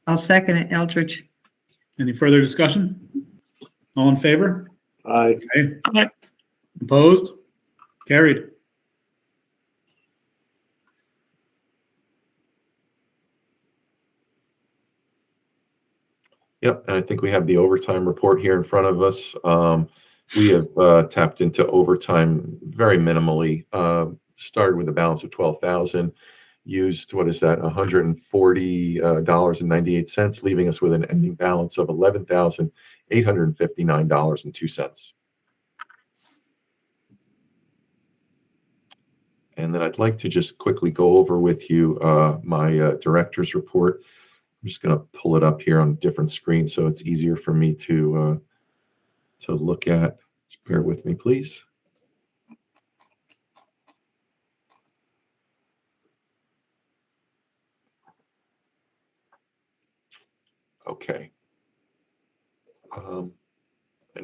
I'll second it, Eldridge. Any further discussion? All in favor? Aye. Aye. Opposed? Carried. Yep, and I think we have the overtime report here in front of us. We have tapped into overtime very minimally. Started with a balance of 12,000. Used, what is that, $140.98, leaving us with an ending balance of $11,859.02. And then I'd like to just quickly go over with you my director's report. I'm just going to pull it up here on different screens so it's easier for me to look at. Just bear with me, please. Okay. And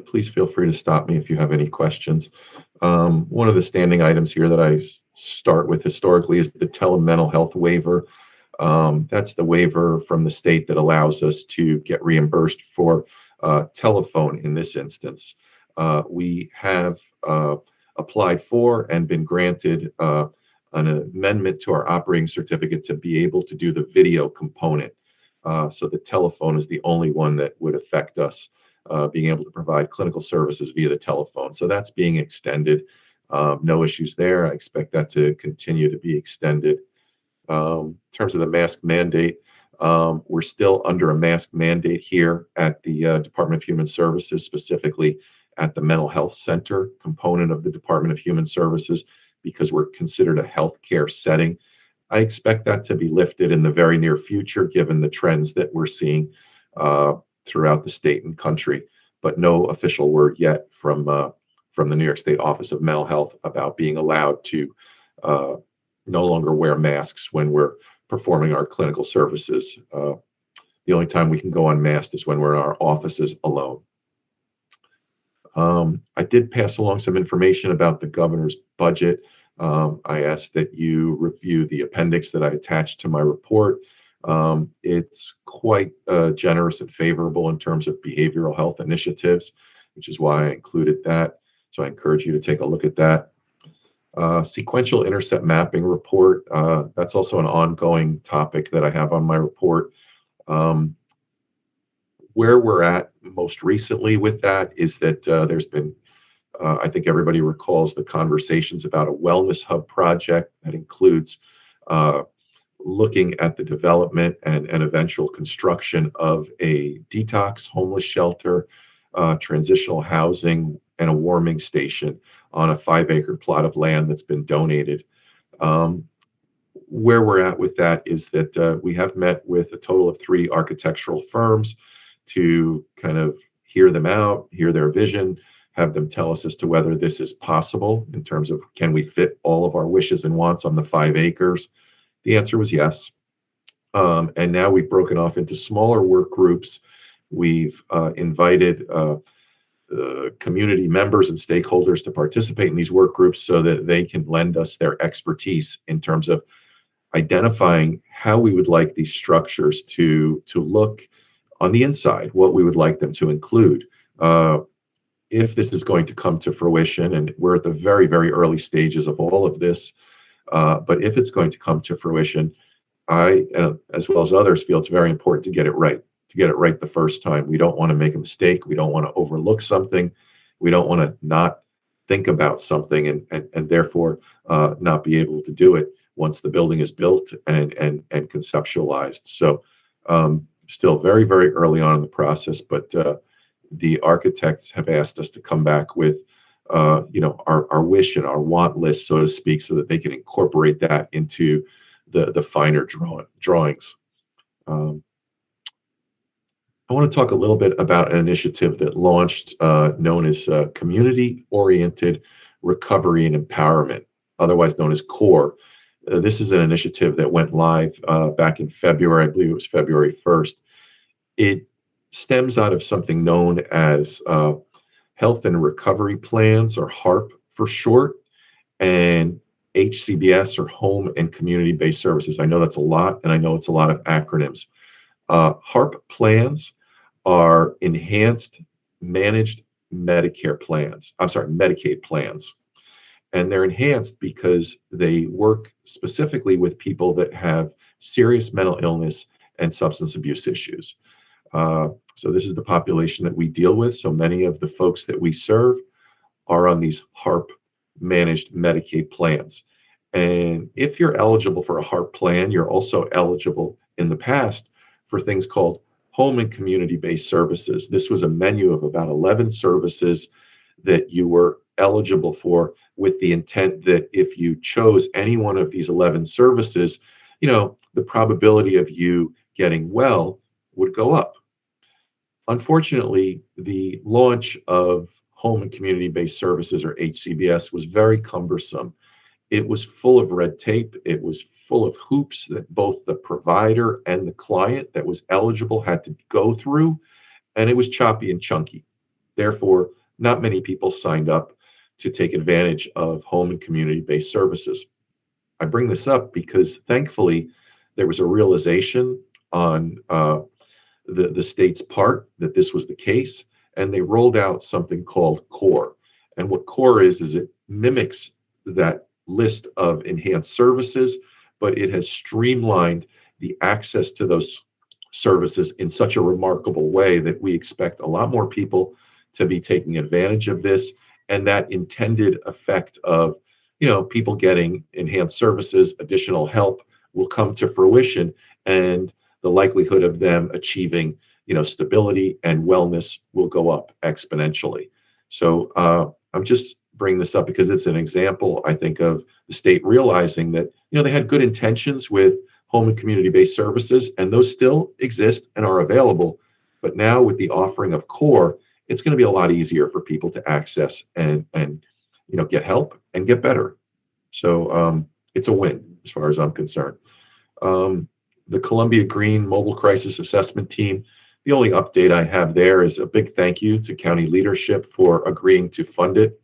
please feel free to stop me if you have any questions. One of the standing items here that I start with historically is the telemental health waiver. That's the waiver from the state that allows us to get reimbursed for telephone in this instance. We have applied for and been granted an amendment to our operating certificate to be able to do the video component. So the telephone is the only one that would affect us being able to provide clinical services via the telephone. So that's being extended. No issues there. I expect that to continue to be extended. In terms of the mask mandate, we're still under a mask mandate here at the Department of Human Services, specifically at the mental health center component of the Department of Human Services, because we're considered a healthcare setting. I expect that to be lifted in the very near future, given the trends that we're seeing throughout the state and country, but no official word yet from the New York State Office of Mental Health about being allowed to no longer wear masks when we're performing our clinical services. The only time we can go unmasked is when we're in our offices alone. I did pass along some information about the governor's budget. I asked that you review the appendix that I attached to my report. It's quite generous and favorable in terms of behavioral health initiatives, which is why I included that. So I encourage you to take a look at that. Sequential intercept mapping report. That's also an ongoing topic that I have on my report. Where we're at most recently with that is that there's been, I think everybody recalls the conversations about a wellness hub project that includes looking at the development and eventual construction of a detox homeless shelter, transitional housing, and a warming station on a 5-acre plot of land that's been donated. Where we're at with that is that we have met with a total of 3 architectural firms to kind of hear them out, hear their vision, have them tell us as to whether this is possible in terms of can we fit all of our wishes and wants on the 5 acres. The answer was yes. And now we've broken off into smaller work groups. We've invited community members and stakeholders to participate in these work groups so that they can lend us their expertise in terms of identifying how we would like these structures to look on the inside, what we would like them to include. If this is going to come to fruition, and we're at the very, very early stages of all of this, but if it's going to come to fruition, I, as well as others, feel it's very important to get it right the first time. We don't want to make a mistake. We don't want to overlook something. We don't want to not think about something and therefore not be able to do it once the building is built and conceptualized. So still very, very early on in the process, but the architects have asked us to come back with, our wish and our want list, so to speak, so that they can incorporate that into the finer drawings. I want to talk a little bit about an initiative that launched known as Community-Oriented Recovery and Empowerment, otherwise known as CORE. This is an initiative that went live back in February. I believe it was February 1st. It stems out of something known as Health and Recovery Plans, or HARP for short, and HCBS, or Home and Community-Based Services. I know that's a lot, and I know it's a lot of acronyms. HARP plans are enhanced managed Medicare plans. I'm sorry, Medicaid plans. And they're enhanced because they work specifically with people that have serious mental illness and substance abuse issues. So this is the population that we deal with. So many of the folks that we serve are on these HARP managed Medicaid plans. And if you're eligible for a HARP plan, you're also eligible in the past for things called home and community-based services. This was a menu of about 11 services that you were eligible for, with the intent that if you chose any one of these 11 services, the probability of you getting well would go up. Unfortunately, the launch of home and community-based services, or HCBS, was very cumbersome. It was full of red tape. It was full of hoops that both the provider and the client that was eligible had to go through, and it was choppy and chunky. Therefore, not many people signed up to take advantage of home and community-based services. I bring this up because thankfully there was a realization on the state's part that this was the case, and they rolled out something called CORE. And what CORE is it mimics that list of enhanced services, but it has streamlined the access to those services in such a remarkable way that we expect a lot more people to be taking advantage of this. And that intended effect of, people getting enhanced services, additional help, will come to fruition, and the likelihood of them achieving, stability and wellness will go up exponentially. So I'm just bringing this up because it's an example, I think, of the state realizing that, they had good intentions with home and community-based services, and those still exist and are available. But now with the offering of CORE, it's going to be a lot easier for people to access and get help and get better. So it's a win as far as I'm concerned. The Columbia Green Mobile Crisis Assessment Team, the only update I have there is a big thank you to county leadership for agreeing to fund it.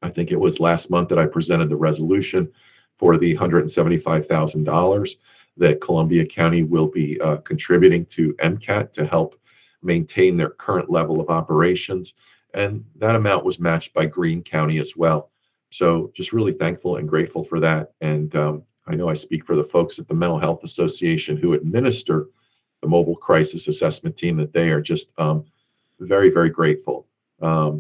I think it was last month that I presented the resolution for the $175,000 that Columbia County will be contributing to MCAT to help maintain their current level of operations. And that amount was matched by Greene County as well. So just really thankful and grateful for that. And I know I speak for the folks at the Mental Health Association who administer the Mobile Crisis Assessment Team, that they are just very, very grateful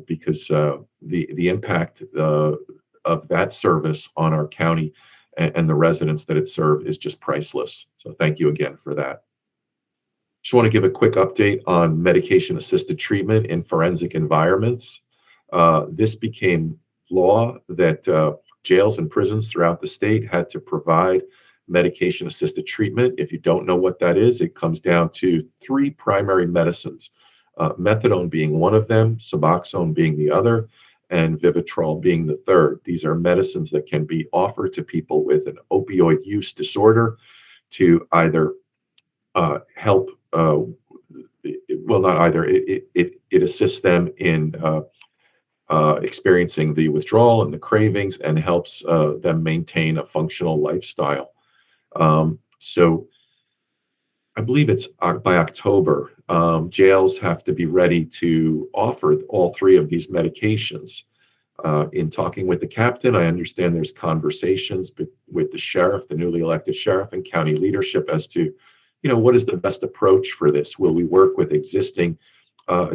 because the impact of that service on our county and the residents that it serves is just priceless. So thank you again for that. Just want to give a quick update on medication-assisted treatment in forensic environments. This became law that jails and prisons throughout the state had to provide medication-assisted treatment. If you don't know what that is, it comes down to 3 primary medicines, methadone being one of them, Suboxone being the other, and Vivitrol being the third. These are medicines that can be offered to people with an opioid use disorder to either help, well, not either, it assists them in experiencing the withdrawal and the cravings, and helps them maintain a functional lifestyle. So I believe it's by October, jails have to be ready to offer all 3 of these medications. In talking with the captain, I understand there's conversations with the sheriff, the newly elected sheriff, and county leadership as to, what is the best approach for this? Will we work with existing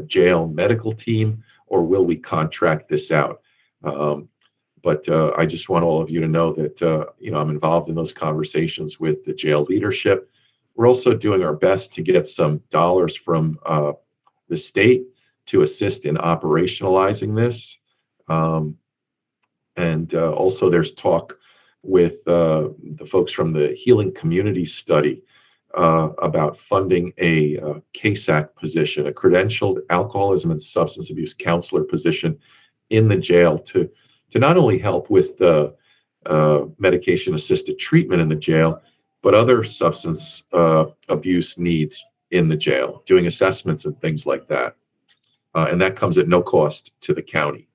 jail medical team, or will we contract this out? But I just want all of you to know that, I'm involved in those conversations with the jail leadership. We're also doing our best to get some dollars from the state to assist in operationalizing this. And also there's talk with the folks from the Healing Community Study about funding a CASAC position, a credentialed alcoholism and substance abuse counselor position in the jail to not only help with the medication-assisted treatment in the jail, but other substance abuse needs in the jail, doing assessments and things like that. And that comes at no cost to the county.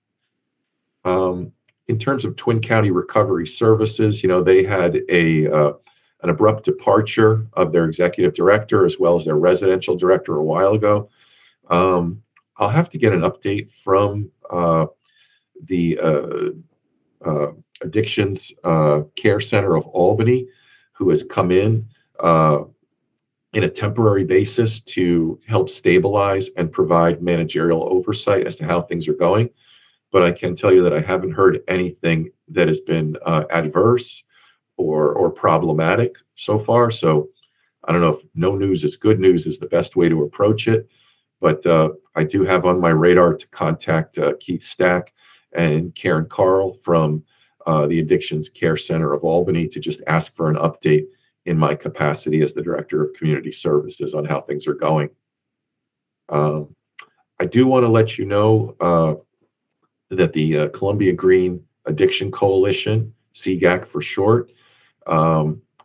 In terms of Twin County Recovery Services, they had an abrupt departure of their executive director as well as their residential director a while ago. I'll have to get an update from the Addictions Care Center of Albany, who has come in a temporary basis to help stabilize and provide managerial oversight as to how things are going. But I can tell you that I haven't heard anything that has been adverse or problematic so far. So I don't know if no news is good news is the best way to approach it. But I do have on my radar to contact Keith Stack and Karen Carl from the Addictions Care Center of Albany to just ask for an update in my capacity as the Director of Community Services on how things are going. I do want to let you know that the Columbia Green Addiction Coalition, CGAC for short,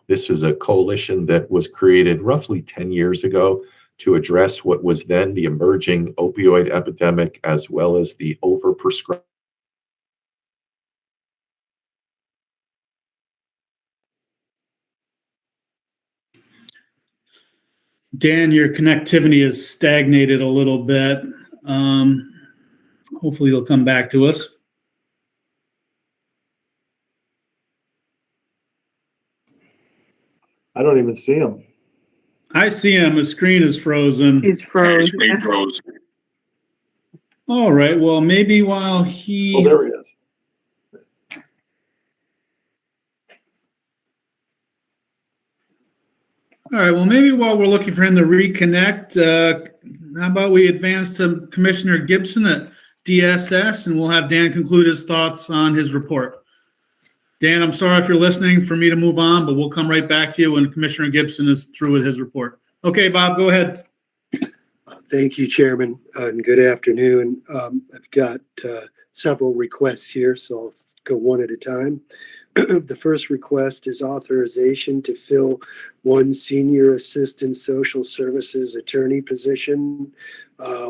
this is a coalition that was created roughly 10 years ago to address what was then the emerging opioid epidemic as well as the overprescribing. Dan, your connectivity is stagnated a little bit. Hopefully you'll come back to us. I don't even see him. I see him. His screen is frozen. He's frozen. Screen froze. All right. Well, maybe while he... Oh, there he is. All right. Well, maybe while we're looking for him to reconnect, how about we advance to Commissioner Gibson at DSS, and we'll have Dan conclude his thoughts on his report. Dan, I'm sorry if you're listening for me to move on, but we'll come right back to you when Commissioner Gibson is through with his report. Okay, Bob, go ahead. Thank you, Chairman, and good afternoon. I've got several requests here, so I'll go one at a time. The first request is authorization to fill one senior assistant social services attorney position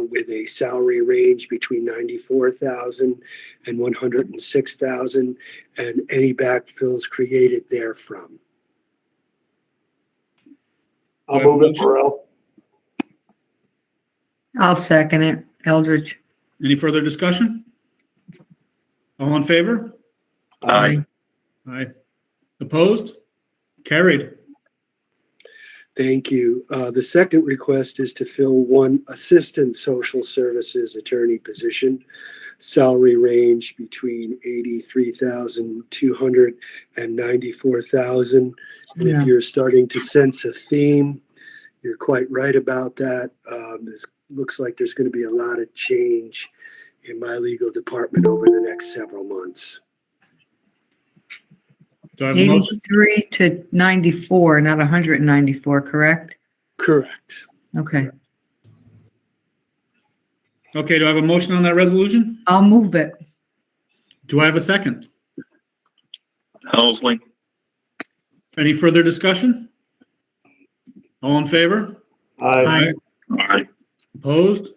with a salary range between $94,000 and $106,000, and any backfills created therefrom. I'll move it, Burrell. I'll second it, Eldridge. Any further discussion? All in favor? Aye. Aye. Opposed? Carried. Thank you. The second request is to fill one assistant social services attorney position, salary range between $83,200 and $94,000. And if you're starting to sense a theme, you're quite right about that. It looks like there's going to be a lot of change in my legal department over the next several months. 83 to 94, not 194, correct? Correct. Okay. Okay, do I have a motion on that resolution? I'll move it. Do I have a second? Helsley. Any further discussion? All in favor? Aye. Aye. Opposed?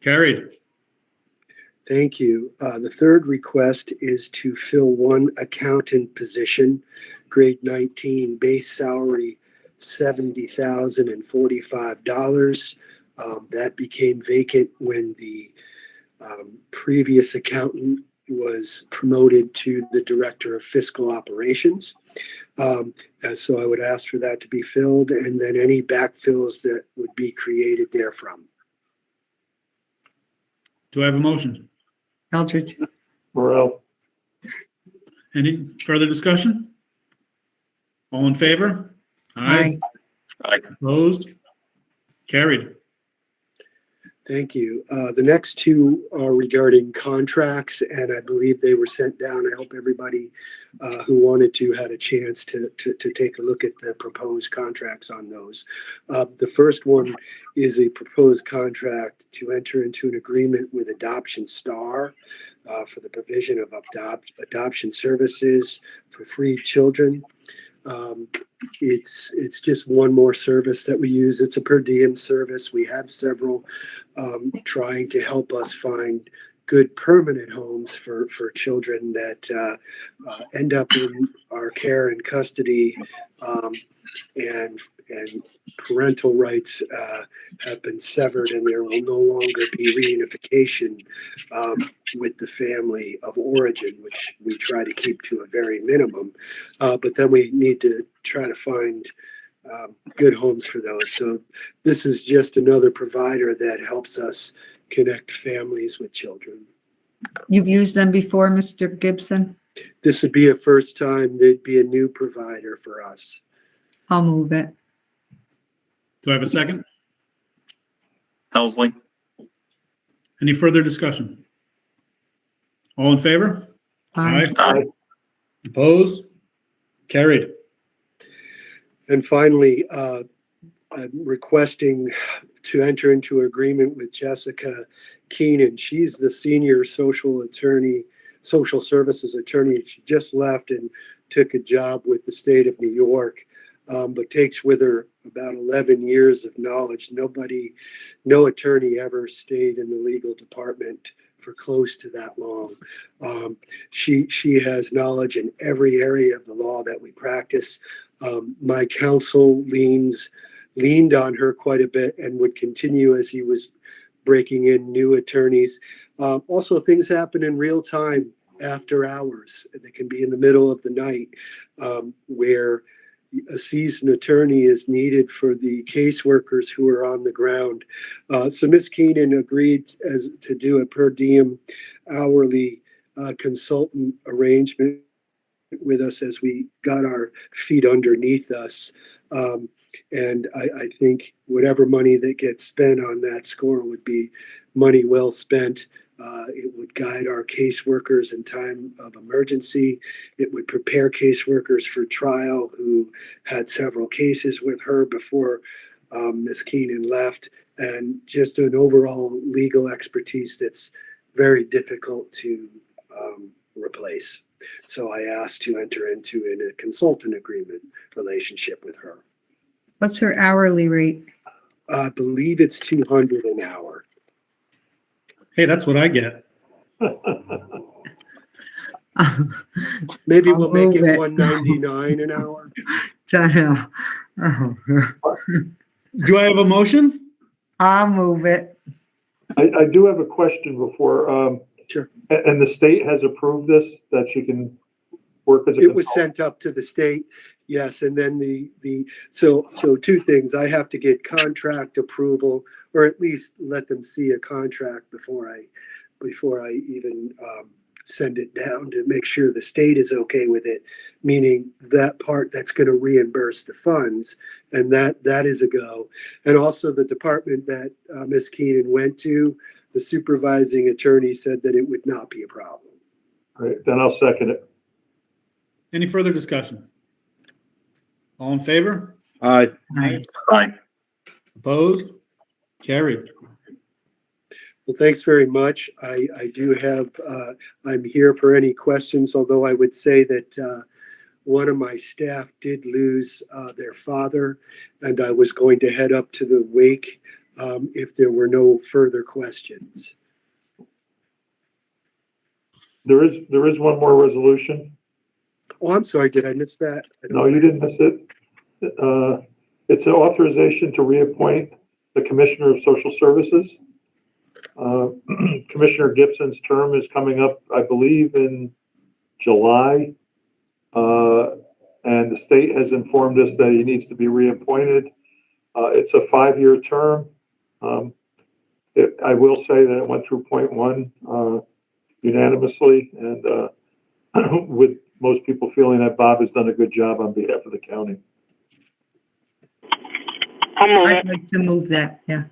Carried. Thank you. The third request is to fill one accountant position, grade 19, base salary $70,045. That became vacant when the previous accountant was promoted to the director of fiscal operations. So I would ask for that to be filled, and then any backfills that would be created therefrom. Do I have a motion? Eldridge. Burrell. Any further discussion? All in favor? Aye. Aye. Opposed? Carried. Thank you. The next two are regarding contracts, and I believe they were sent down. I hope everybody who wanted to had a chance to take a look at the proposed contracts on those. The first one is a proposed contract to enter into an agreement with Adoption Star for the provision of adoption services for free children. It's just one more service that we use. It's a per diem service. We have several trying to help us find good permanent homes for children that end up in our care and custody, and parental rights have been severed, and there will no longer be reunification with the family of origin, which we try to keep to a very minimum. But then we need to try to find good homes for those. So this is just another provider that helps us connect families with children. You've used them before, Mr. Gibson? This would be a first time. They'd be a new provider for us. I'll move it. Do I have a second? Helsley. Any further discussion? All in favor? Aye. Aye. Opposed? Carried. And finally, I'm requesting to enter into an agreement with Jessica Keenan. She's the senior social services attorney. She just left and took a job with the state of New York, but takes with her about 11 years of knowledge. No attorney ever stayed in the legal department for close to that long. She has knowledge in every area of the law that we practice. My counsel leaned on her quite a bit and would continue as he was breaking in new attorneys. Also, things happen in real time after hours. They can be in the middle of the night, where a seasoned attorney is needed for the caseworkers who are on the ground. So Ms. Keenan agreed to do a per diem hourly consultant arrangement with us as we got our feet underneath us. And I think whatever money that gets spent on that score would be money well spent. It would guide our caseworkers in time of emergency. It would prepare caseworkers for trial who had several cases with her before Ms. Keenan left, and just an overall legal expertise that's very difficult to replace. So I asked to enter into a consultant agreement relationship with her. What's her hourly rate? I believe it's $200 an hour. Hey, that's what I get. Maybe I'll we'll make it move it. $199 an hour. Don't know. Oh. Do I have a motion? I'll move it. I do have a question before. Sure. And the state has approved this, that she can work as a It was consultant? sent up to the state, yes, and then so two things. I have to get contract approval, or at least let them see a contract before I even send it down to make sure the state is okay with it, meaning that part that's going to reimburse the funds, and that is a go. And also the department that Ms. Keenan went to, the supervising attorney said that it would not be a problem. Great, then I'll second it. Any further discussion? All in favor? Aye. Aye. Aye. Opposed? Carried. Well, thanks very much. I do have, I'm here for any questions, although I would say that one of my staff did lose their father, and I was going to head up to the wake if there were no further questions. There is one more resolution. Oh, I'm sorry, did I miss that? No, you didn't miss it. It's an authorization to reappoint the Commissioner of Social Services. Commissioner Gibson's term is coming up, I believe, in July. And the state has informed us that he needs to be reappointed. It's a 5-year term. I will say that it went through point one unanimously, and with most people feeling that Bob has done a good job on behalf of the county. I'd like to move that, yeah.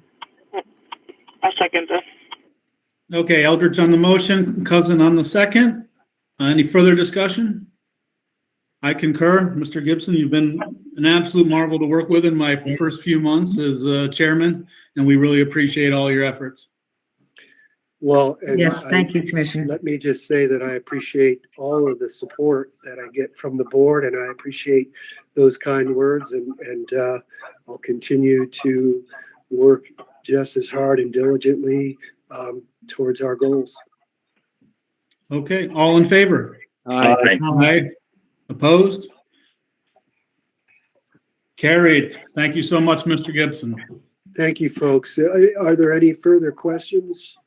I second this. Okay, Eldridge on the motion, Cousin on the second. Any further discussion? I concur. Mr. Gibson, you've been an absolute marvel to work with in my first few months as chairman, and we really appreciate all your efforts. Well, and Yes, thank you, Commissioner. let me just say that I appreciate all of the support that I get from the board, and I appreciate those kind words, and I'll continue to work just as hard and diligently towards our goals. Okay, all in favor? Aye. Aye. Opposed? Carried. Thank you so much, Mr. Gibson. Thank you, folks. Are there any further questions?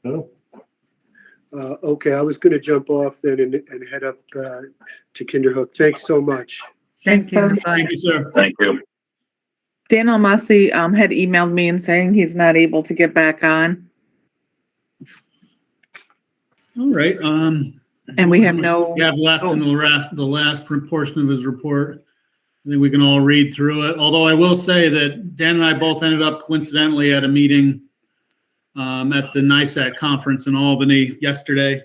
No. Okay, I was going to jump off then and head up to Kinderhook. Thanks so much. Thank you. Bye. Thank you, sir. Thank you. Dan Almasi had emailed me and saying he's not able to get back on, All right, and we have no. we have left in the last portion of his report. I think we can all read through it. Although I will say that Dan and I both ended up coincidentally at a meeting at the NISAC conference in Albany yesterday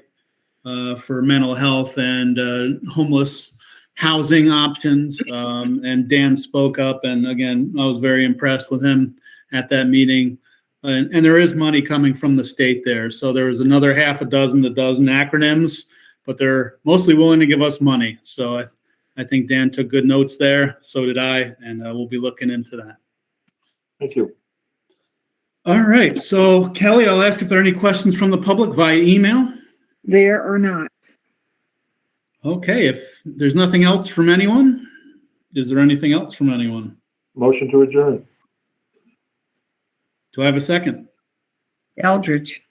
for mental health and homeless housing options. And Dan spoke up, and again, I was very impressed with him at that meeting. And there is money coming from the state there. So there was another half a dozen acronyms, but they're mostly willing to give us money. So I think Dan took good notes there. So did I, and we'll be looking into that. Thank you. All right. So Kelly, I'll ask if there are any questions from the public via email. There or not. Okay. If there's nothing else from anyone, is there anything else from anyone? Motion to adjourn. Do I have a second? Eldridge.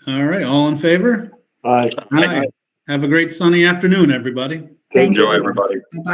All right. All in favor? Aye. Aye. Have a great sunny afternoon, everybody. Thank you. Enjoy, everybody. Bye-bye.